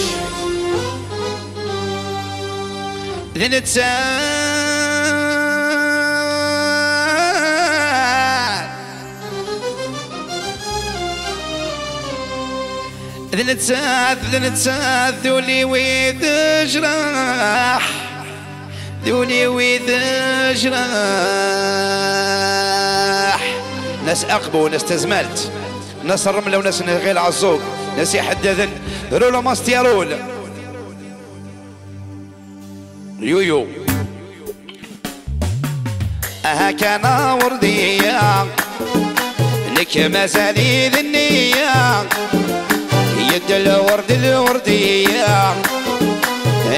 ذنتساد ذولي ويد جراح ذولي ويد جراح ناس أقبو ناس تزملت ناس الرملة وناس غير عزوق ناس يحدثن رولا ماستيرول يويو كان وردية لك مساليل النية يد الوردية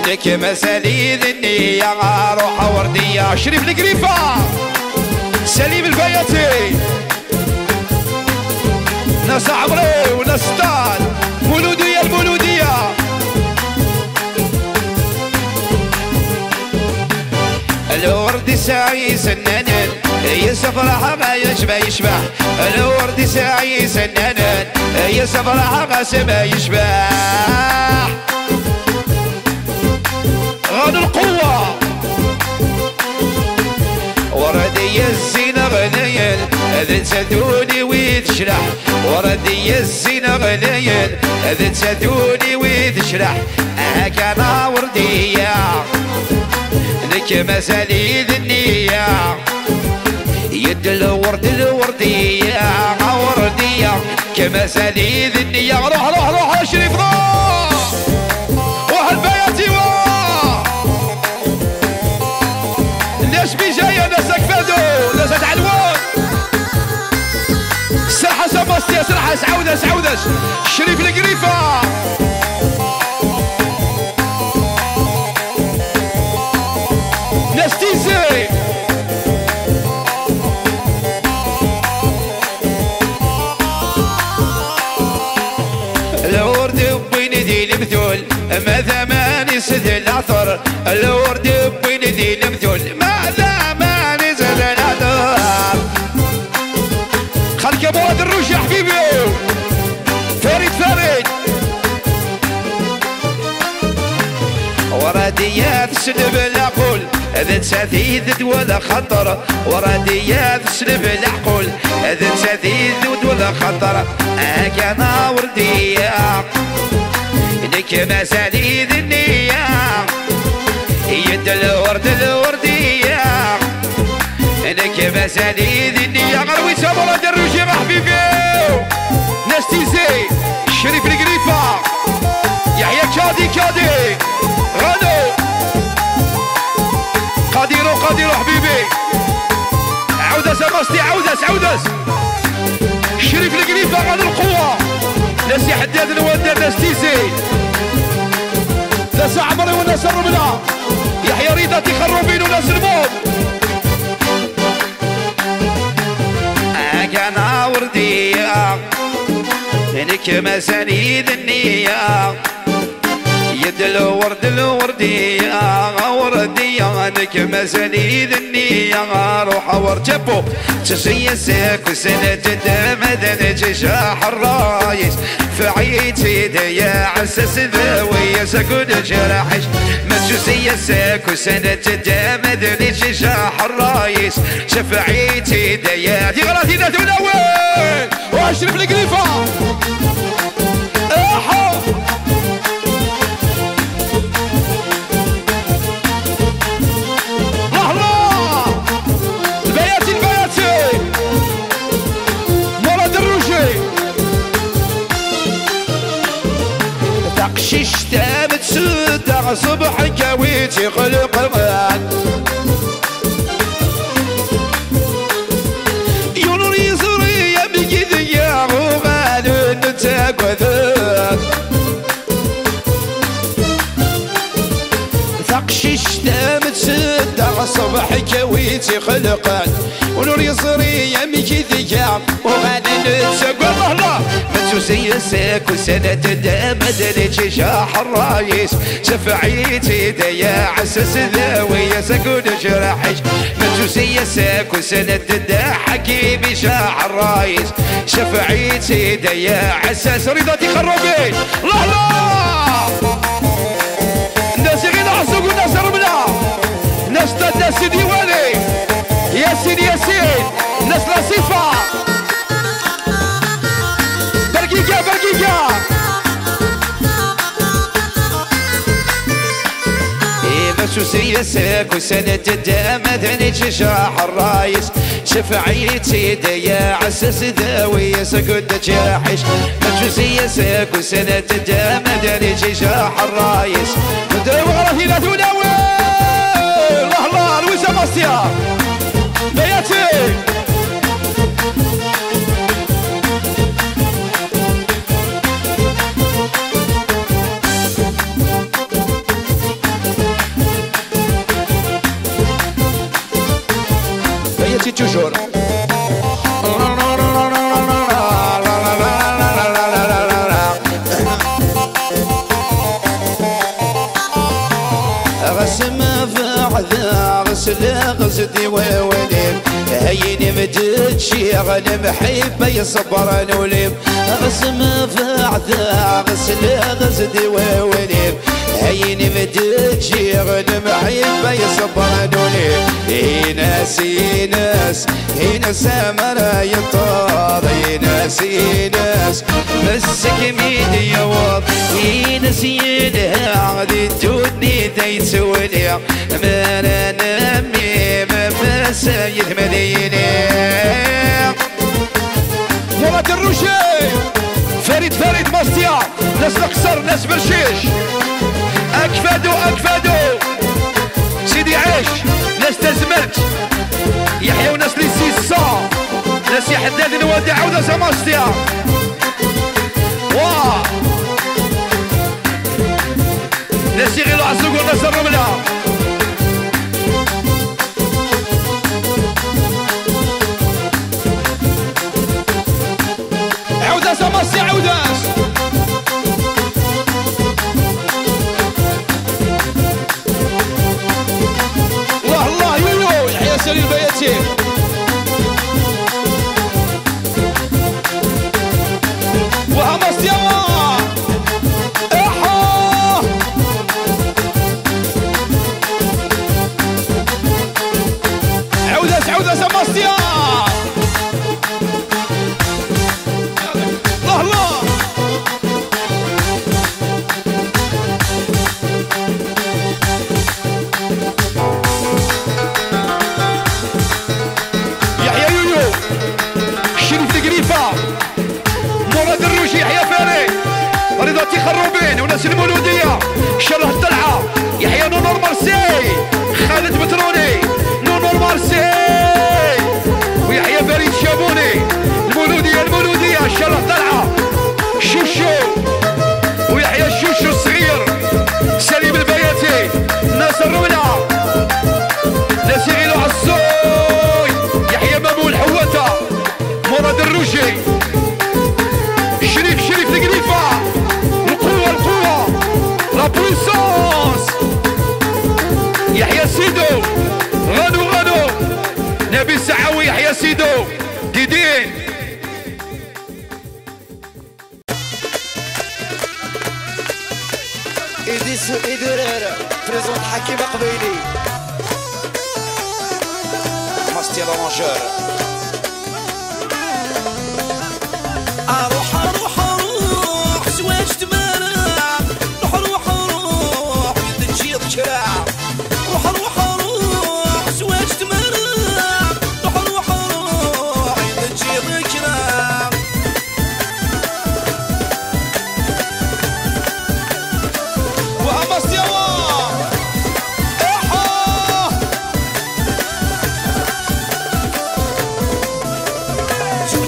لك مساليل النية روح وردية شريف القريفة سليم البياتي ناس عمري وناس طال مولودية المولودية الورد ساعي سنانا يسفر ما يشبع الورد ساعي سنانا يسفر ما يشبع غاد القوة وردي الزينة غليل ذن سدوني ويتشرح وردي الزينة غليل ذن سدوني ويتشرح كان وردية لك مساليد النية يد الوردية وردية كمساليد النية روح شريف روح وهالبياتي الناس بجاية ناس اكفادو ناس تعلوان سرحة سباستيا سرحة سعودة شريف القريفة ناس تيزي الورد بين ذي المثول ماذا ما نسد العثر الورد بين ذي المثول ماذا ما نسد العثر خلك مراد الروش يا حبيبي فريد ورديات سلب العقول ذات سديد ولا خطر ورديات سلب العقول ذات سديد ولا خطر كان وردية لك مساليد النية يد الوردية لك مساليد النية غروي سامورا دروجي يا حبيبي ناس تيزي شريف القريفة يحيى كادي غنو قادر حبيبي عودس ماستي عودس شريف القريفة على القوة ناس حداد الوداد ناس تيزي ناس عمري وناس الرملة يحيى ريدة تخربين وناس الموت كان وردية انك مسانيد النية يد الوردية وردية انك مسانيد النية روح ورجبو تسيسك وسنة مدن شاح الرايس فعيتي يا عسس ذوي سكون جراحش ما تسيسك وسنة مدن شاح الرايس شفعيتي يا دي غلطي ذات الاول واشرف القريفة شتا متسودة صبح كويتي خلق الغال ينور يزوري يمكي ذيا وغال نتاك وذاك شتا متسودة صبح كويتي خلق ونور يزوري يمكي ذيا وغال نتاك والله سيسك وسنة مدني شاح الرايس شفعيتي يا عسس ذوي سكون جراحش سيسك وسنة حكيمي شاح الرايس شفعيتي يا عسس رضاتي خربين لا ناس غير عصوق وناس رملا ناس ديواني يا سيدي ناس لصيفة برقيقة مشو سيسك وسنة مدني شاح الرايس شفعيتي يا عسس ذوي سكوت جاحش مشو سيسك وسنة مدني شاح الرايس مدري وغرفي لا تناول الله لويس ماستيا بياتي toujours غسم فعذا غسدي ووليم هيني مدتشي غنم حيبه يصبر نوليم غسم فعذا غسدي ووليم هيني مدتشي غنم حيبه يصبر نوليم ناس مرا يطار ناس مسك ميدي يوض ناس عادي تودني تيسولي ما انا نمي ما سايد مديني مراد الروشي فريد ماستيا ناس القصر ناس برشيش اكفادو سيدي عيش ناس تزمت يحيى وناس لي سيسا ناس يحداد الوداع وناس ماستيا واه ناس يغيلوا عالسوق وناس الرملة عوداس ماستيا عوداس الله يولو يحيى سري البياتي وهماستيا عوداس ماستيا الله يحيى يوليو شريف القريفة مراد الروشي يحيى فاري رضاتي خروبين وناس المولودية شره الطلعة يحيى نور مرسي خالد بتروني عمر مارسي ويحيى فريد شابوني المولودية ان شاء الله طلعة شوشو ويحيى الشوشو الصغير سليم البياتي ناصر الرملة نسيغيلو عالصوي يحيى مامو الحواتة مراد الروجي شريف القريفة القوة لا بويسونس يحيى سيدو غانو نبي السعاوي يحيى سيدو ديدين إديسو إدرار بريزونت حكيم قبيلي ماستير رونجور اروح زواج تمارا روح يدجي ذكرى روح زواج تمارا روح يدجي ذكرى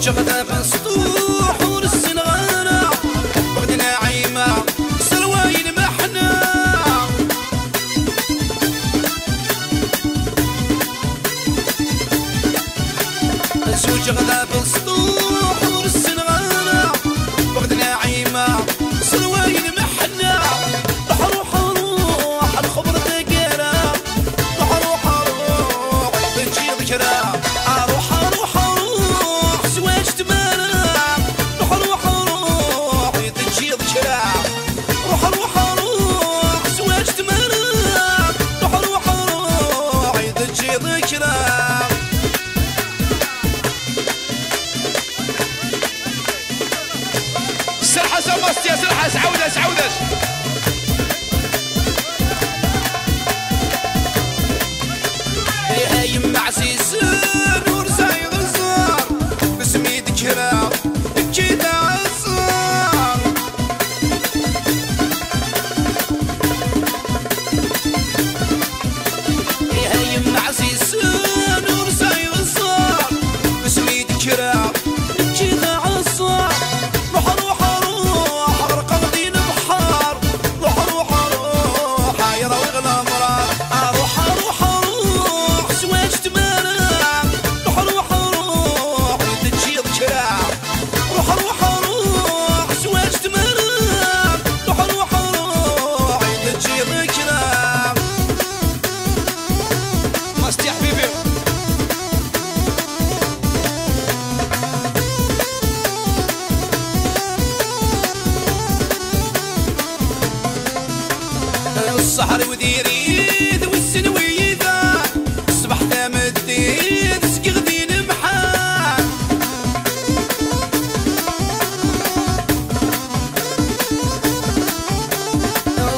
جغدا بسطوح ورسن غانا بغدنا عيمة سلواين محنا زوج غدا بسطوح ورسن غانا بغدنا عيمة سلواين محنا روح الخبر دقيرة روح تجي ذكرى عودش يا يما عزيز نور زايد الزار بسمي ذكرى كيدا عصار يا يما عزيز نور زايد الزار بسمي ذكرى كيدا عصار روح الصحر وديريد والسنويذا الصبح تمديد سقغدي نمحان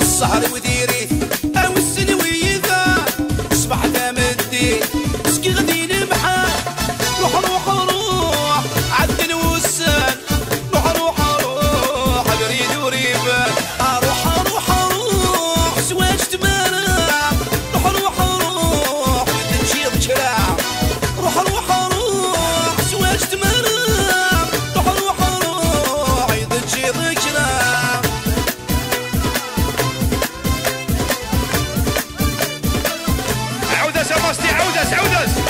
الصحر وديريد والسنويذا الصبح تمديد سقغدي نمحان روح عدن والسن روح بريد وريبان عودس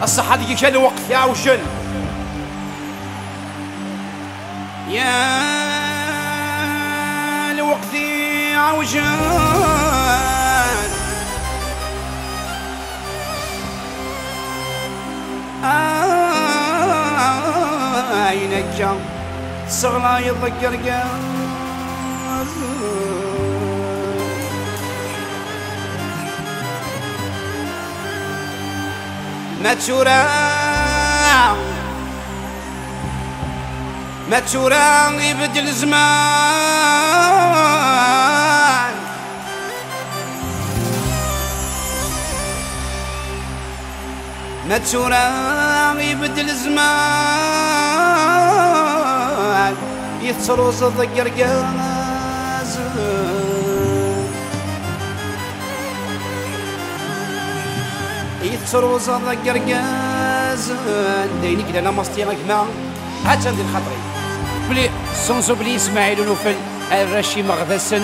الصحة دي كان وقت يا وجن يا الوقت يا وجن عينك صغلا يضقر قاز متشورة ما تورا يبدل زمان ما تورا يبدل زمان يتروز ضير قاز يتروز ضير قاز دايني كده انا مستيرك ما هات عندي الخطري بلي سونسو بلي اسماعيل ونوفل الرشي مغذسن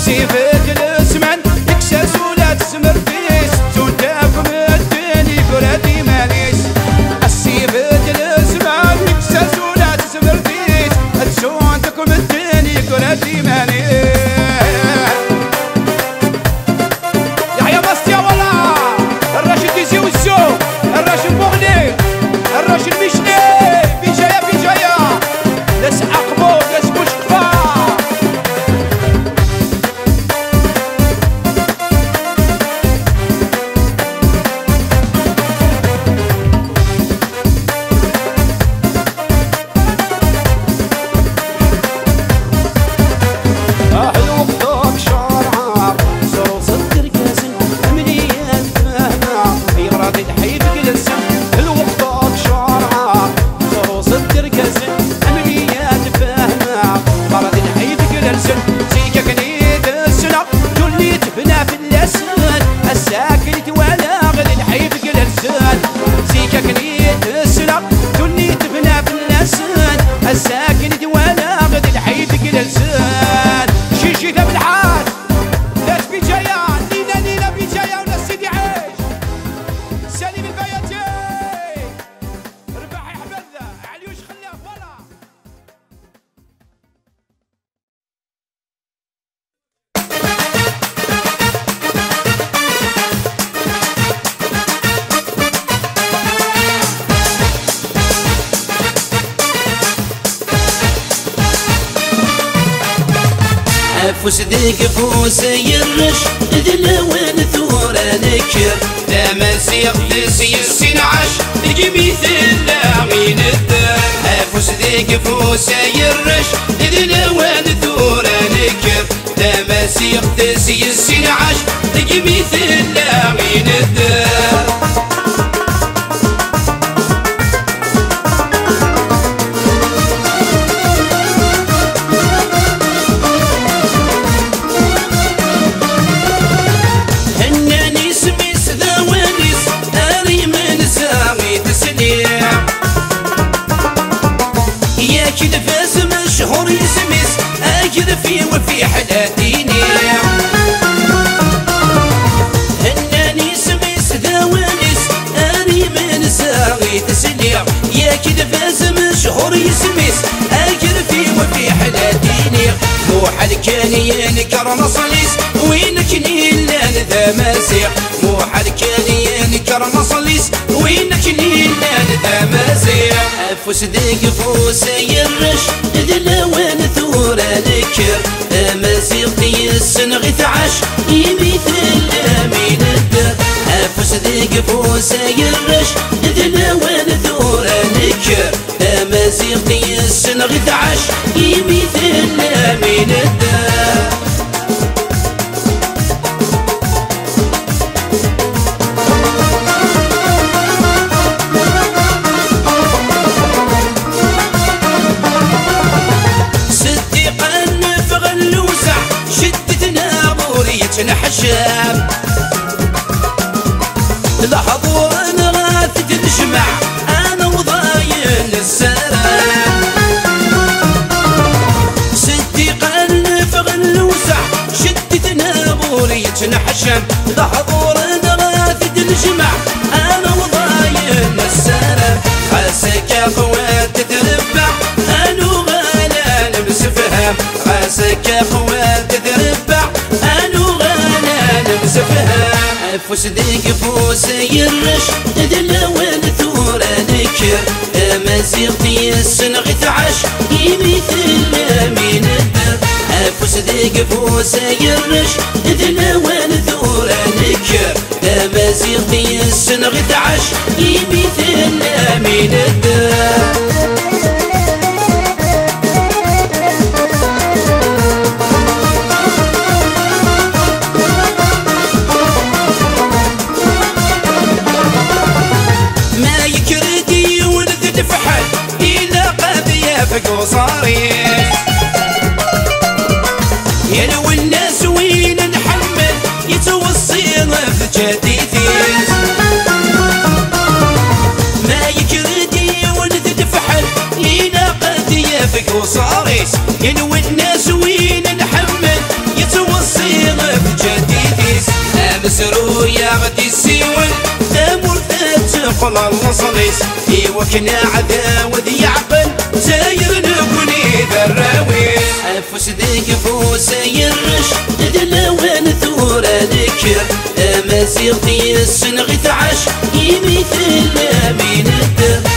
السيفات الزمان يكساس ولا تزمر فيس تونتاكم الدني قراتي ماليس السيفات الزمان يكساس ولا تزمر فيس تونتاكم الدني قراتي ماليس يحيى ماستيا ولا الراشد يزي والزو الراشد مغني الراشد مشني بجاية بجاية ناس عقبو ناس مشكفة فوس ذيك فوس يرش ذلوان ثورة نكر تماسيق تسي السنعش تجيبي ثلاغين الدار فوس ذيك فوس يرش ذلوان ثورة نكر تماسيق تسي السنعش تجيبي ثلاغين الدار مشهور يسمس أجد فيه وفي حلاتيني هناني سمس ذوانس أني من ساغي تسليع يا كده فاز مشهور يسمس أجد فيه وفي حلاتيني مو حد كان ينكر مصليس وينك نيلان ذا ماسيق مو حد كان ينكر مصليس وينك نيلان ذا ماسيق فوس ذيك فوس يرش ذلوان ثورة نكر ماسيقي السنغ تعش يمثل من الدار فوس ذيك فوس يرش ذلوان ثورة نكر ماسيقي السنغ تعش يمثل من الدار نحشام لحظوا انا غاثت تجمع انا وضاين السلام ستي قلب غلوسع شدت نابوري نحشام لحظوا انا غاثت تجمع انا وضاين السلام خاسك يا خوات تتربع انا وغالا نمسفهم خاسك يا خوات تتربع فوس ذيك فوس يرش ذلوان ثورة نكر ماسيقتي السنغ تعش يمثل من الدار فوس ذيك فوس يرش ذلوان ثورة نكر ماسيقتي السنغ تعش يمثل من الدار وصاري يا لو الناس وين نحمل يتوصينا في جديدي ما يكردي ونذد فحل لينا قد يافك وصاري يا لو الناس وين نحمل يتوصي الصيغة بجديديس مسرو يا غدي السيول ثامور تقول الوصليس ايوا كنا عداوة ذي عقل ساير نقولي ذراوي فوس ديك فوس يرش دلوان ثورة ذكر مزيغتي السنغ تعش يمثل من الدر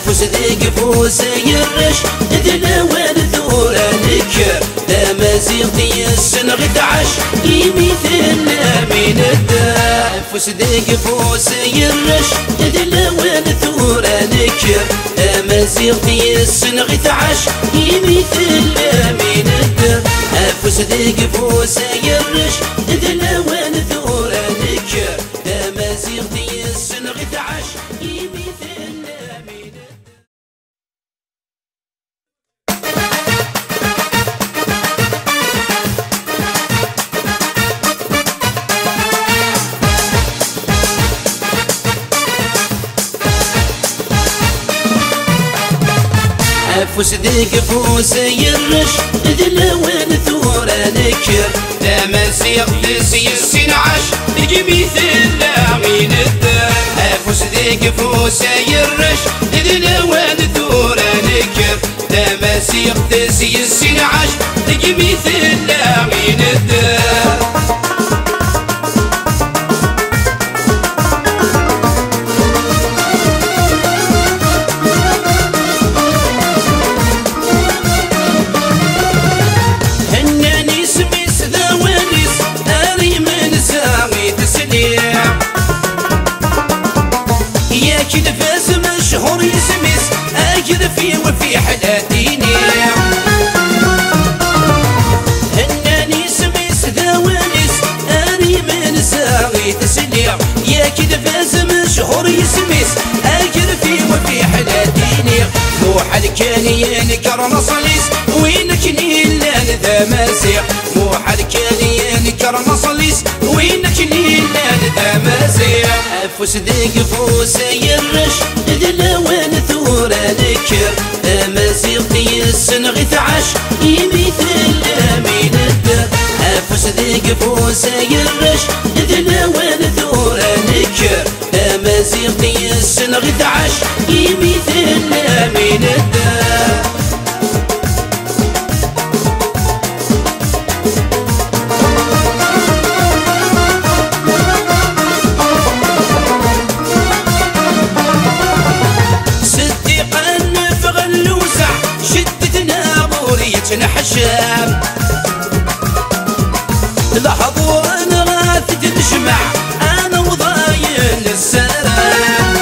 فوس ديك فوس يرش دلوان ثورة ذكر مزيغتي السنغ تعش يمثل من الدر فوس ديك فوس يرش دلوان ثورة ذكر مزيغتي السنغ تعش يمثل من الدر فوس ديك فوس يرش دلوان ثورة ذكر مزيغتي السنغ تعش يمثل من الدر فوس ديك فوس يرش دلوان ثورة ذكر تماسيق تسي السنعش تجيبي ثلا من الدار فوس ديك فوس يرش دلوان ثورة ذكر تماسيق تسي السنعش تجيبي ثلا من الدار مشهور يسمس أجر فيه وفي حلاتيني هناني سمس ذوانس أني من ساغي تسليع يا كده فاز مشهور يسمس أجر فيه وفي حلاتيني مو حد كان ينكر مصليس وينك نيلان ذا مازيق مو حد كان ينكر مصليس وينك نيلان ذا مازيق فوس ديك فوس يرش دلوان ثورة ذكر مزيغتي السنغ تعش يمثل من الدر فوس ديك فوس يرش دلوان ثورة ذكر مزيغتي السنغ تعش يمثل من الدر نحشام لحظوا انا غاثت تجمع انا وضاين السلام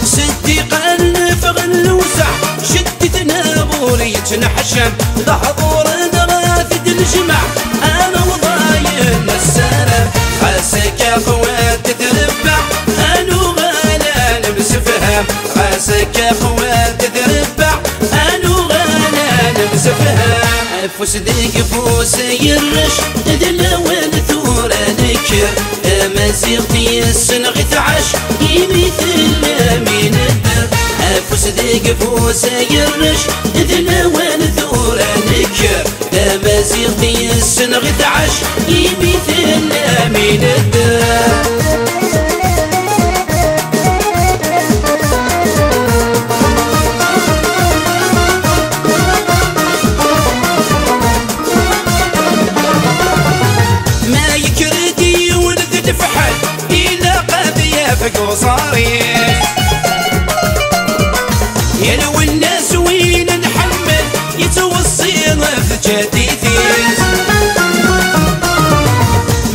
ستي قلب غلوسع شدت نابوري نحشام لحظوا انا غاثت تجمع انا وضاين السلام خاسك يا خوات تتربع انا وغالا نبس فهم خاسك يا خوات تتربع فوس ديك فوس يرش دلوان ثورة ذكر مزيغتي السنغ تعش يمثل من الدر فوس ديك فوس يرش دلوان ثورة ذكر مزيغتي السنغ تعش يمثل من الدر وصاري يا لو الناس وين نحمل يتوصينا في جديدي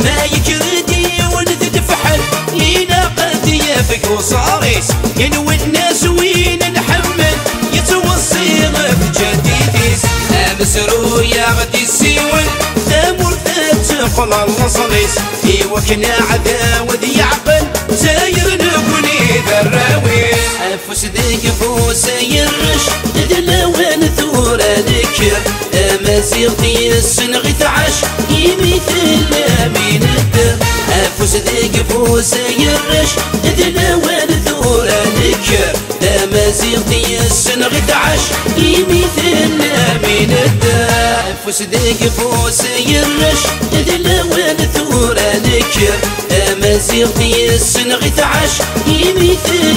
ما يكردي ونذد فحل لينا قد يافك وصاري يا لو الناس وين نحمل يتوصينا في جديدي مسرو يا غدي السيول ثامور تقول الوصليس ايوا كنا عداوة ذي عقل ساير نقولي ذراوي فوس ديك فوس يرش دلوان ثورة ذكر مزيغتي السنغ تعش يمثل من الدر فوس ديك فوس يرش دلوان ثورة ذكر مزيغتي السنغ تعش يمثل من الدر فوس ديك فوس يرش دلوان ثورة نكر أمازيغ ديسن غيث عاش يمثل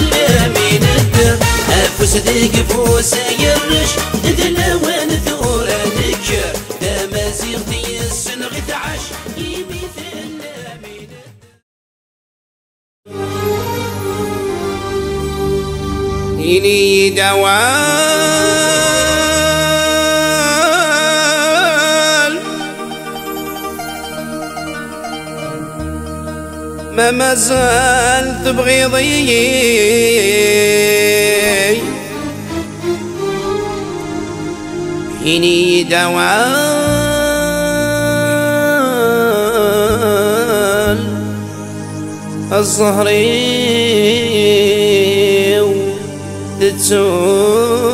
من الدر فوس ديك فوس يرش دلوان ثورة نكر أمازيغ ديسن غيث عاش يمثل من الدر إني دوال ما مازال تبغيضي إني دوال الزهري تتسوي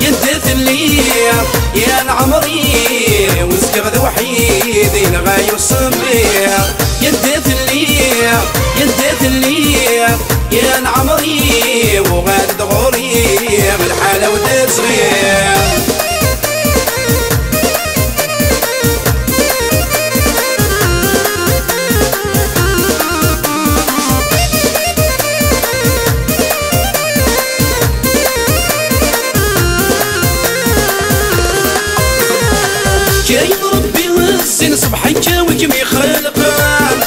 يدث لي يا العمري وسكغ وحيد غاي الصبيح يدث لي يا العمري وغاد غوري بالحالة وتصغير صبحي جاوجمي خلقان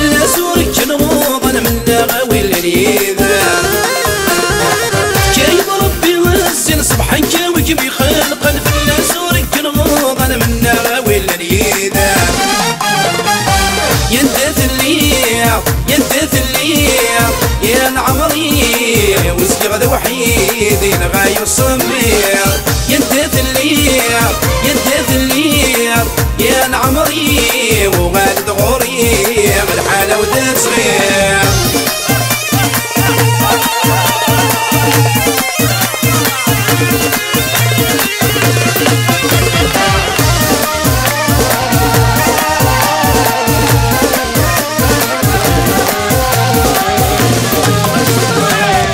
لا سورك جنوض انا من غاوي الريذا جايب ربي والسن صبحي جاوجمي خلقان لا سورك جنوض انا من غاوي الريذا يندث لي يا العمري وسكغ وحيد غاي الصبيح يندث لي يا العمري وغاد غوري بالحالة وتصغير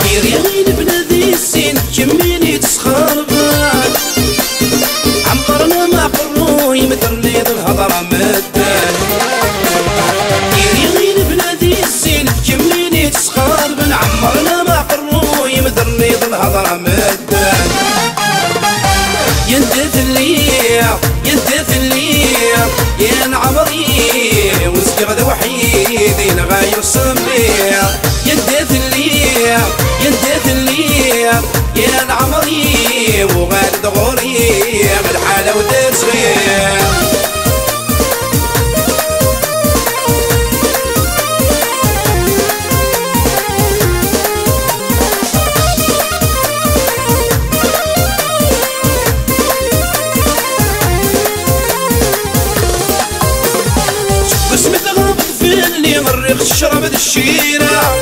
كيريغين بنادي السين كميني تسخربان عمرنا ما قروي مثل الهضرة مدان يريغين بنادي السين كميني تسخر بن عمرنا ما قروي مثل الهضرة مدان يندث لي يا العمري وسكغ وحيد غاي الصبيح يندث لي يا العمري وغاد غوري بالحالة وتصغير اسمك غابط في اللي غرق الشرب الشيرة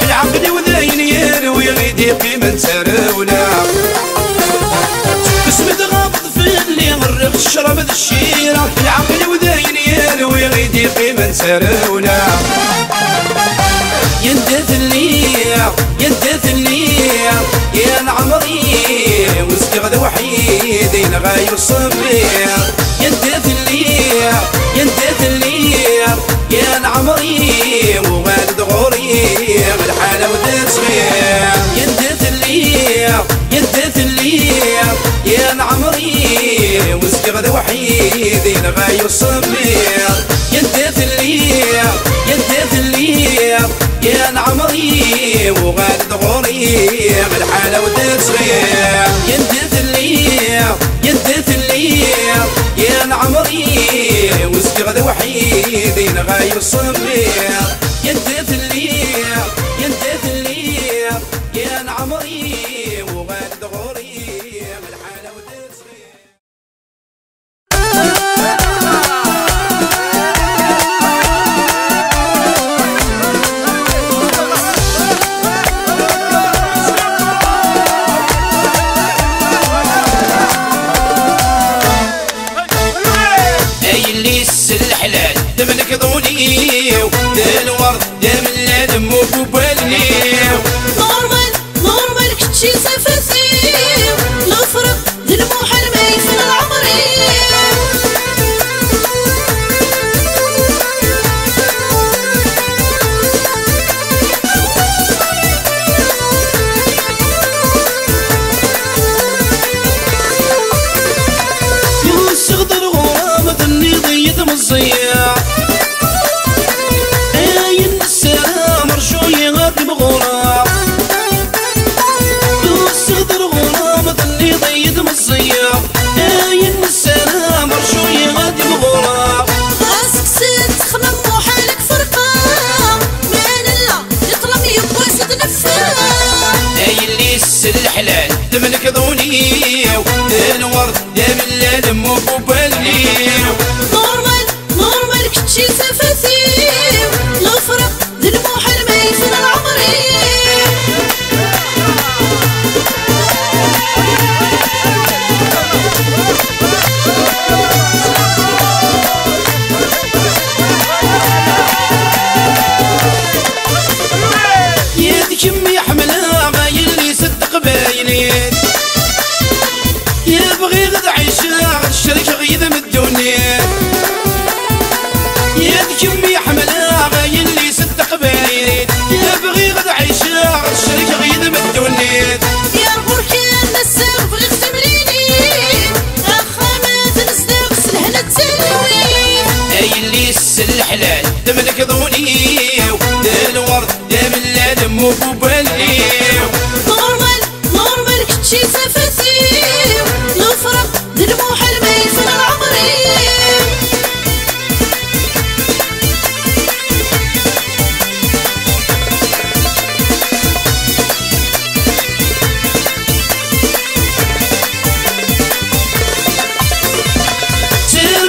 العقل وذاين يروي غيدي قيمة سرونا اسمك غابط في اللي غرق الشرب الشيرة العقل وذاين يروي غيدي قيمة سرونا يندث لي يا العمري وسكغ وحيد غاي الصبيح يندث لي يا العمري وغاد غوري بالحالة وتصغير يندث لي يا العمري وسكغ وحيد غاي الصبيح يندث لي يا العمري وغاد غوري بالحالة وتصغير يندث لي يا العمري وسكغ وحيد غاي الصبيح يندث لي يا العمري وغاد غوري بالحالة وتصغير ذوني الورد يا ملال مو ببالي نورمال كتشي سفاسيو الفرق ذلموح الميسر العمري يدك امي حملها غايل لي ست قبايلي يبغي غد عيشة الشريك غيذم الدنيا يدك امي حملها غايل لي ست قبايلي يبغي غد عيشة الشريك غيذم الدنيا يا بركان السر بغي تمليني اخامات نصدق سلهنا تسلوي اي اللي السل حلال دملك ذوني الورد يا ملال مو ببالي نورمال كتشي سفاسيو الفرق ذلموح الميسر العمري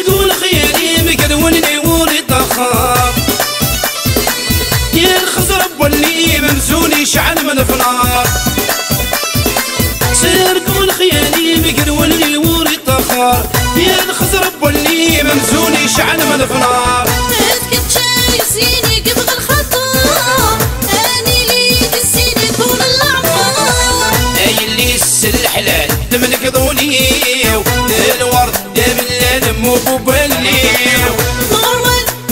تقول خيالي مقدوني ولي طخاف يا الخزرب واللي ممزوني شعل من فنار تقول خيالي مقدوني ولي طخاف يا الخزرب واللي ممزوني شعل من فنار كتشايسيني قبل الخطا اني لي تسيني طول العمر اي اللي السل حلال دملك ذوني الورد يا ملال مو ببالي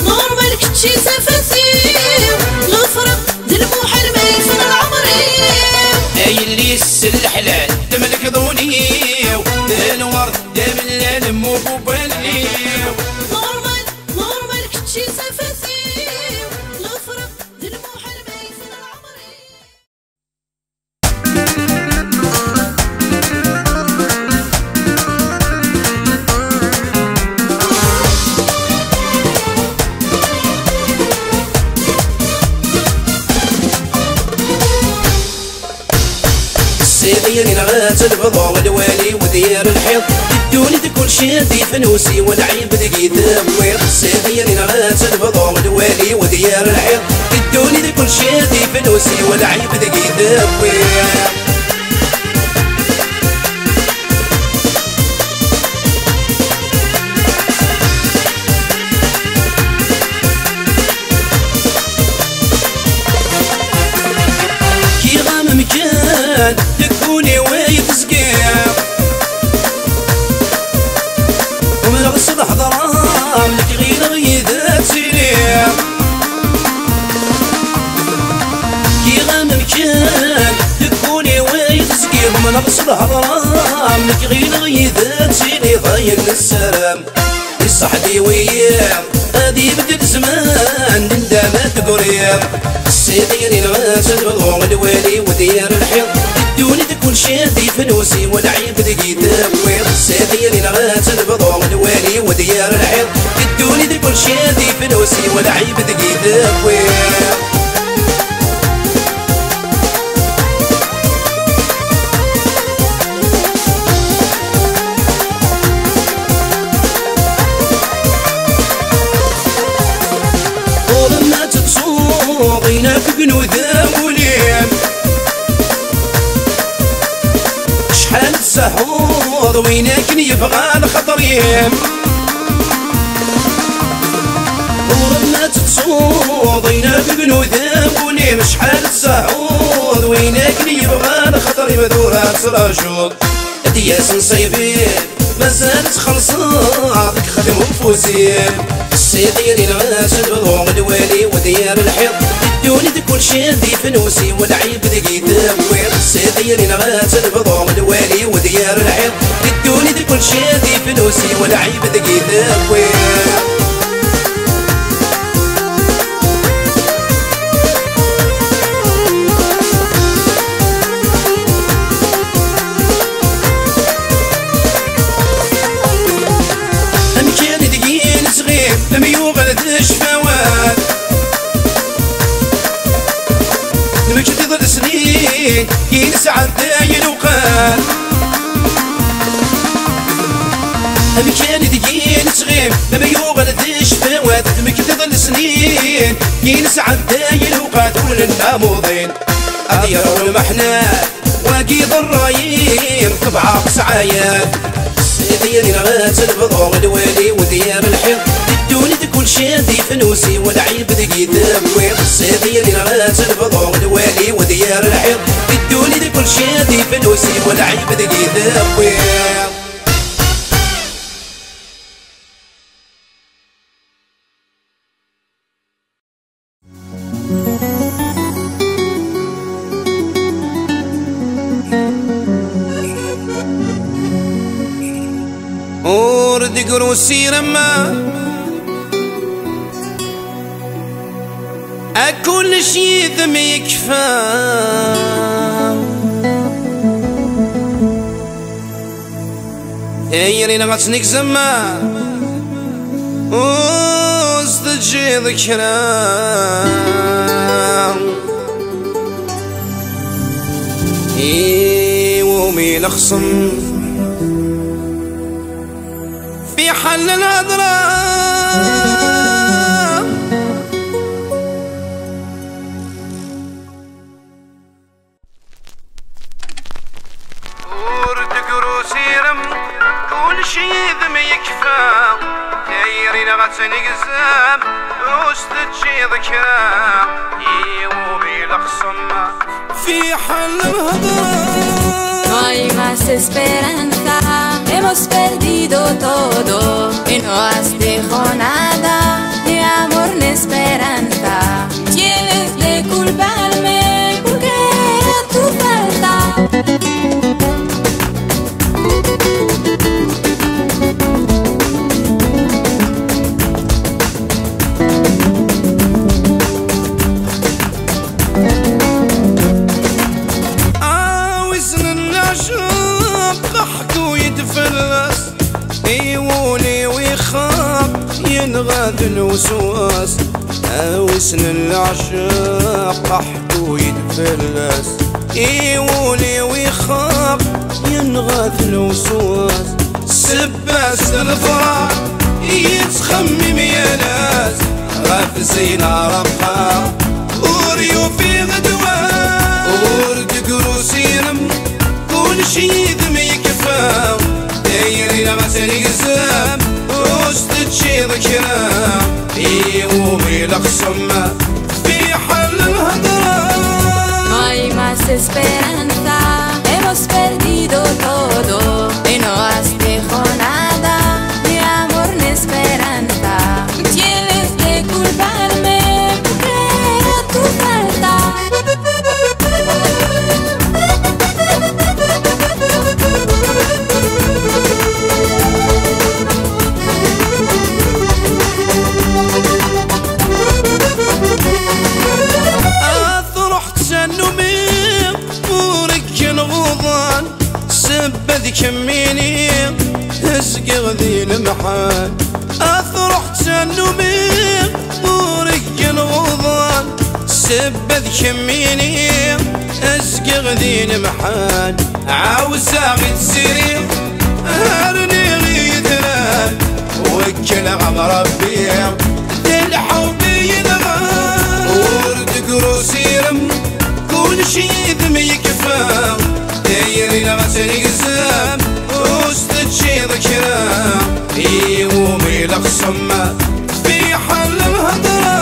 نورمال كتشي سفاسيو الفرق ذلموح الميسر العمري اي اللي السل حلال دملك ذوني الورد يا ملال مو ببالي نورمال كتشي سفاسيو الفرق ذلموح الميسر العمري السيدين نغات الفضا والوالي وديار الحيط الدوني كل شي دي فنوسي والعيب دقي ذبويط السيدين نغات الفضا والوالي وديار الحيط الدوني كل شي دي فنوسي والعيب دقي ذبويط مكان تكوني ويتسقيم ومن غصب حضرام لك غير غيدات سليم كي غام مكان تكوني ويتسقيم ومن غصب حضرام لك غير غيدات سليم ضايق للسلام يصحدي ويام هادي بدل زمان لندامات قريب السيدين نغاس الفضا والوالي وديار الحيط الدوني كل شي دي فلوسي والعيب دقي ذبويط السيدين نغاس الفضا والوالي وديار الحيط الدوني كل شي دي فلوسي والعيب دقي ذبويط ضينا في قنوذا وليم شحال السحور وينك يبغى الخطريم ورنا تتصور ضينا في قنوذا وليم شحال السحور وينك يبغى الخطريم ذورات سراجوط دياس نصيبين مازالت خلصاتك خدمهم فوزين السيدين نغاس الفضا والوالي وديار الحيط الدوني كل شي دي فنوسي والعيب دقي ذبويط السيدين نغاس الفضا والوالي وديار الحيط الدوني كل شي دي فنوسي والعيب دقي ذبويط لم يوغل الشفوات نمشي ظل سنين ينسى عالدايل وقال مكان دقين تغيب لما يوغل ذي شفوات مكتظ السنين ينسعد دايل وقاتل الناموضين أضير المحنات واقيض الرايين طبعا سعايات ديال الغات البضوع الوالي وديال الحيط الدوني كل شادي فلوسي والعيب دقي ذوي ديال الغات البضوع الوالي وديال الحيط الدوني كل شادي فلوسي والعيب دقي ذوي ورد قروسي رما كل شي ذم يكفى ثايرين غتنك زما وستجي ذكرى ومي لخصم في حل الهضرة ورد قروسي رم كل شي ذم يكفى دايرين غتني قزام وستجي ذكرى يومي لخصم في حل الهضرة. No hay más esperanza, hemos perdido todo y no has dejado nada, ni amor ni esperanza. Tienes de culparme porque era tu falta. ينغاد الوسواس وسن العشاق قحط ويتفلس يولي ويخاف ينغاد الوسواس سباس الفرح يتخمم يا ناس غاف زينة ربها وريو في غدوان ورد قروسينم كل شي ذم يكفى دايرين غتني قزام وستجي ذكرى يومي لخصم في حل الهضرة. No hay más esperanza, hemos perdido todo y no has dejado nada, ni amor ni esperanza. Tienes de culparme porque era tu falta. كميني هزق غذي المحال أثرح تنمي ورق الغضان سبذ كميني هزق غذي المحال عاوز اغيد سيري هرني غيدران وكل عم ربي دل حبي يدغان ورد قروسي رم كل شي ذم يكفى دايرين غتني قزام وستجي ذكرى يومي لخصم في حل الهضرة.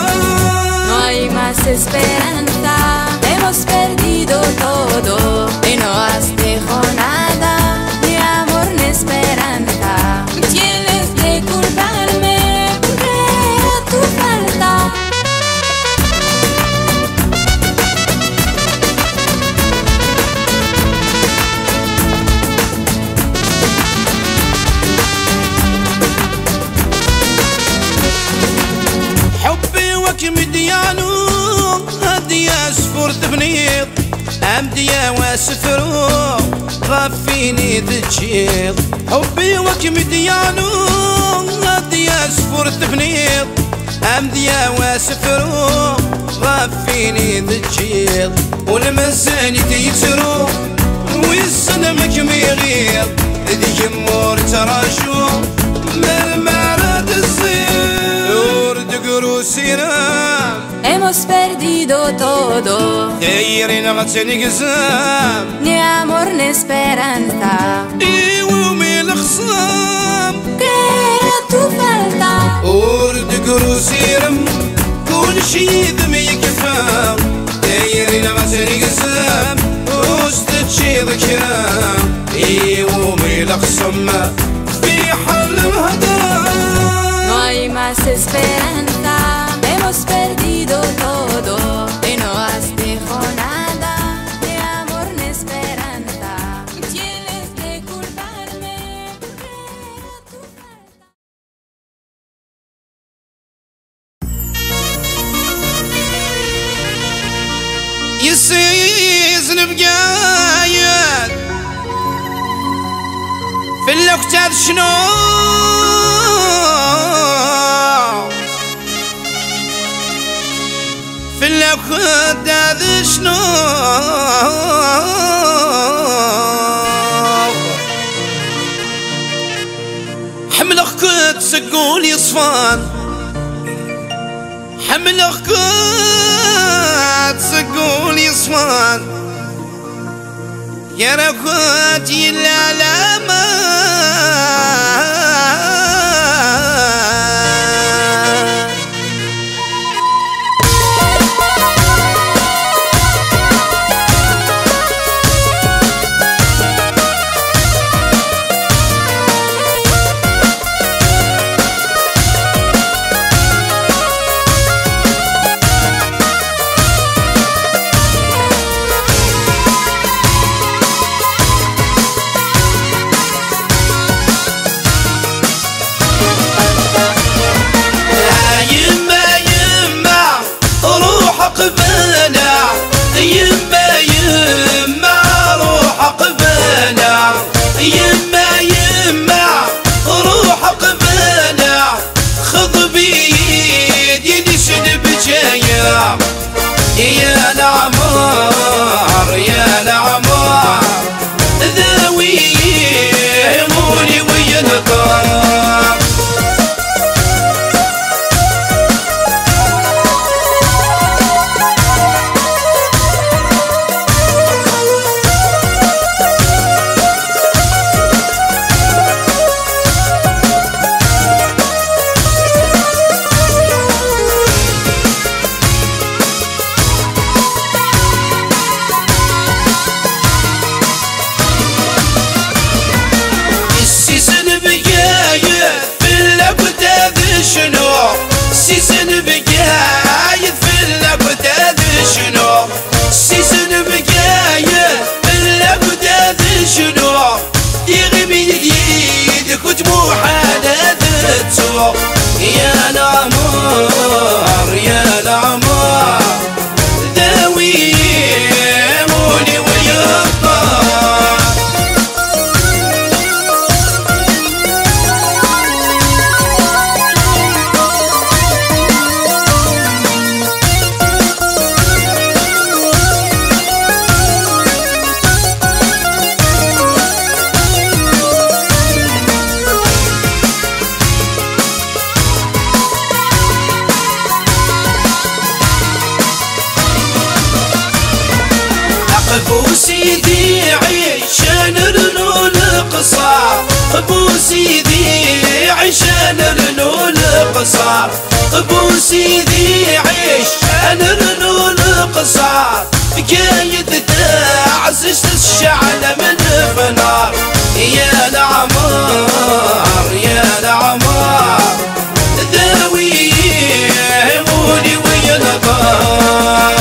No hay más esperanza, hemos perdido todo y no has dejado nada, ni amor ni esperanza. Tienes de culparme porque era tu falta. مديانو هدي اسفر تبنيض امديا واسفرو غفيني ذجيض حبي وك مديانو هدي اسفر تبنيض امديا واسفرو غفيني ذجيض والمزاني تيترو ويصنمك ميغيض ذي جمور تراشو Hemos perdido todo. Ni amor ni esperanza. Creer a tu falta. كل شي ذم يكفى دايرين غسل قسام وستشي ذكرام يومي لقسم في حلم هدرام. No hay más esperanza. Hemos perdido todo y no has dejado nada de amor ni esperanza. Tienes que culparme por creer a tu falta. يسيزن بقايد في الوقت شنو في الوقت شنو حملك كنت تقول يصفان حملك كنت تقول يصفان يا ركوتي لا لا ما يا العمار يا العمار ذوي يهموني وينطار. سيسن بقايد في الأبداد شنو سيسن بقايد في الأبداد شنو يغمي يدك وجموح لذته يا العمار يا العمار ذوي يهموني وينطار. سيدي عيشان رنو القصار ابو سيدي عيشان رنو القصار ابو سيدي عيشان رنو القصار قايد تعزز الشعل من فنار يا العمار يا العمار ذوي يهموني وينطار.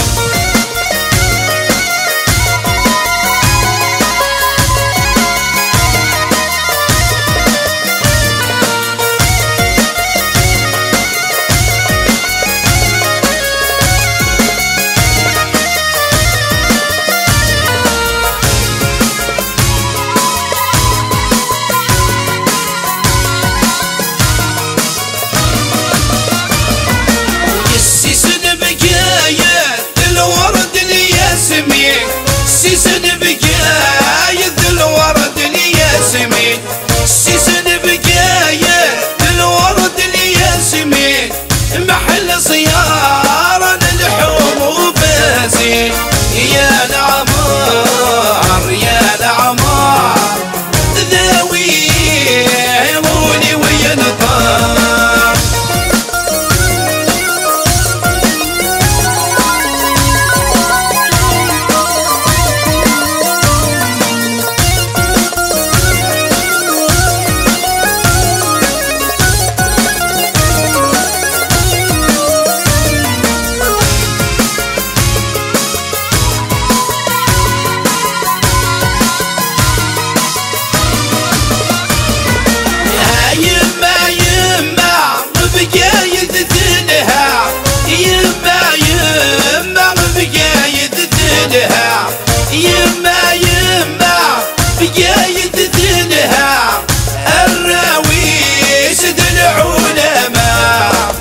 تنها يما يما بجاية تنها الراويس العلماء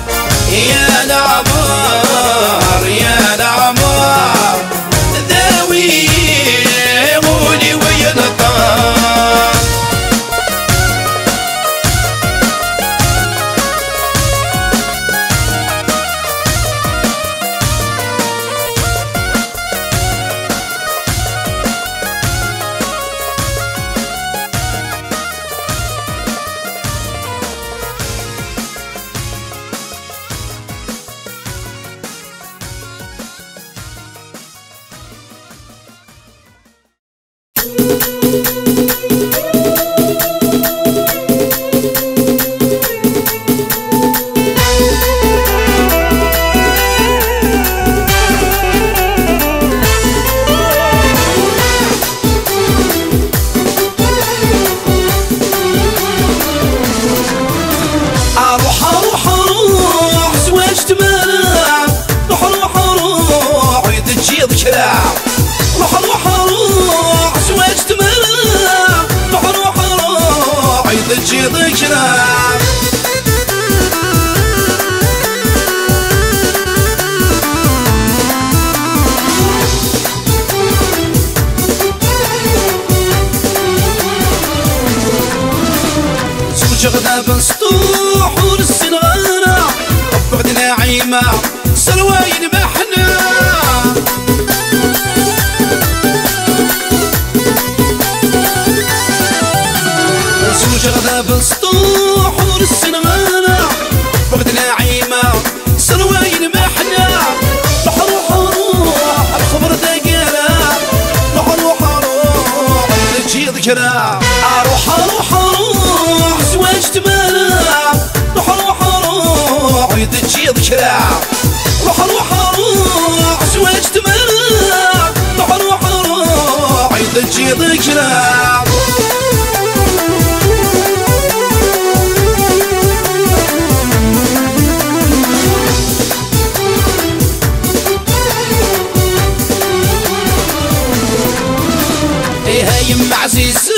يا العمار يا العمار ذوي غولي وينطار شغنا بنسطوح ورسي الغارة بغدنا عيمة سرواين محنا شغنا بنسطوح ورسي الغارة بغدنا عيمة سرواين محنا بحر وحروح الخبر دقيرة بحر وحروح نجي ذكرى اروح اروح اروح زواج تمالا روح روح روح يدجي ذكرى روح روح روح زواج تمالا روح روح روح يدجي ذكرى يما عزيز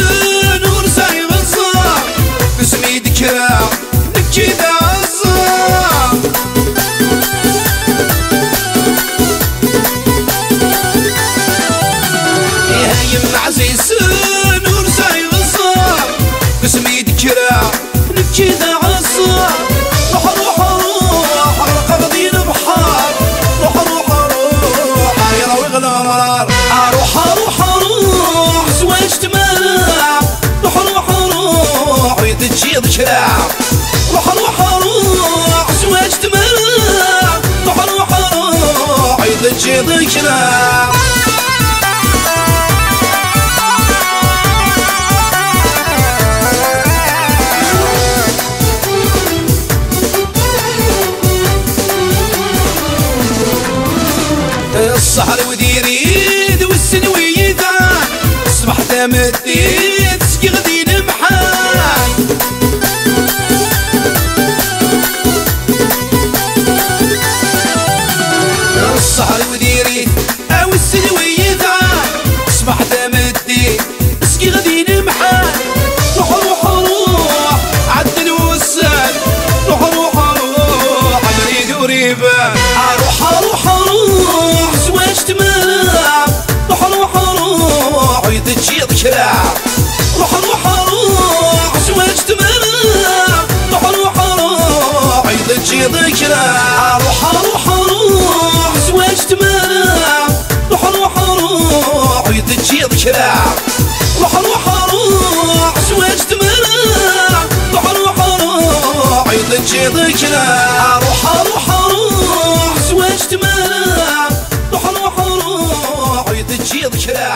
نور زي غصة باسمي ذكرى نبكي ذا عصا يما عزيز نور زي غصة باسمي ذكرى نبكي ذا عصا روح روح روح رقبتي البحار روح روح روح يروي غلار اروح اروح اروح زواج تمالا روح روح روح يدجي ذكرى روح روح روح زواج تمالا روح روح روح يدجي ذكرى السهر وديريد والسنوي ذا الصبح تمديد سقي غدي نمحاي السهر وديريد او السنوي ذا الصبح تمديد سقي غدي نمحاي روح روح روح عدل وسال روح روح روح مريد وريبان اروح اروح اروح زواج تمالا روح روح روح يدجي ذكرى روح روح روح زواج تمالا روح روح روح يدجي ذكرى روح روح روح زواج تمالا روح روح روح يدجي ذكرى روح روح روح زواج تمالا روح روح روح يدجي ذكرى روح روح روح زواج تمالا روح روح روح يدجي ذكرى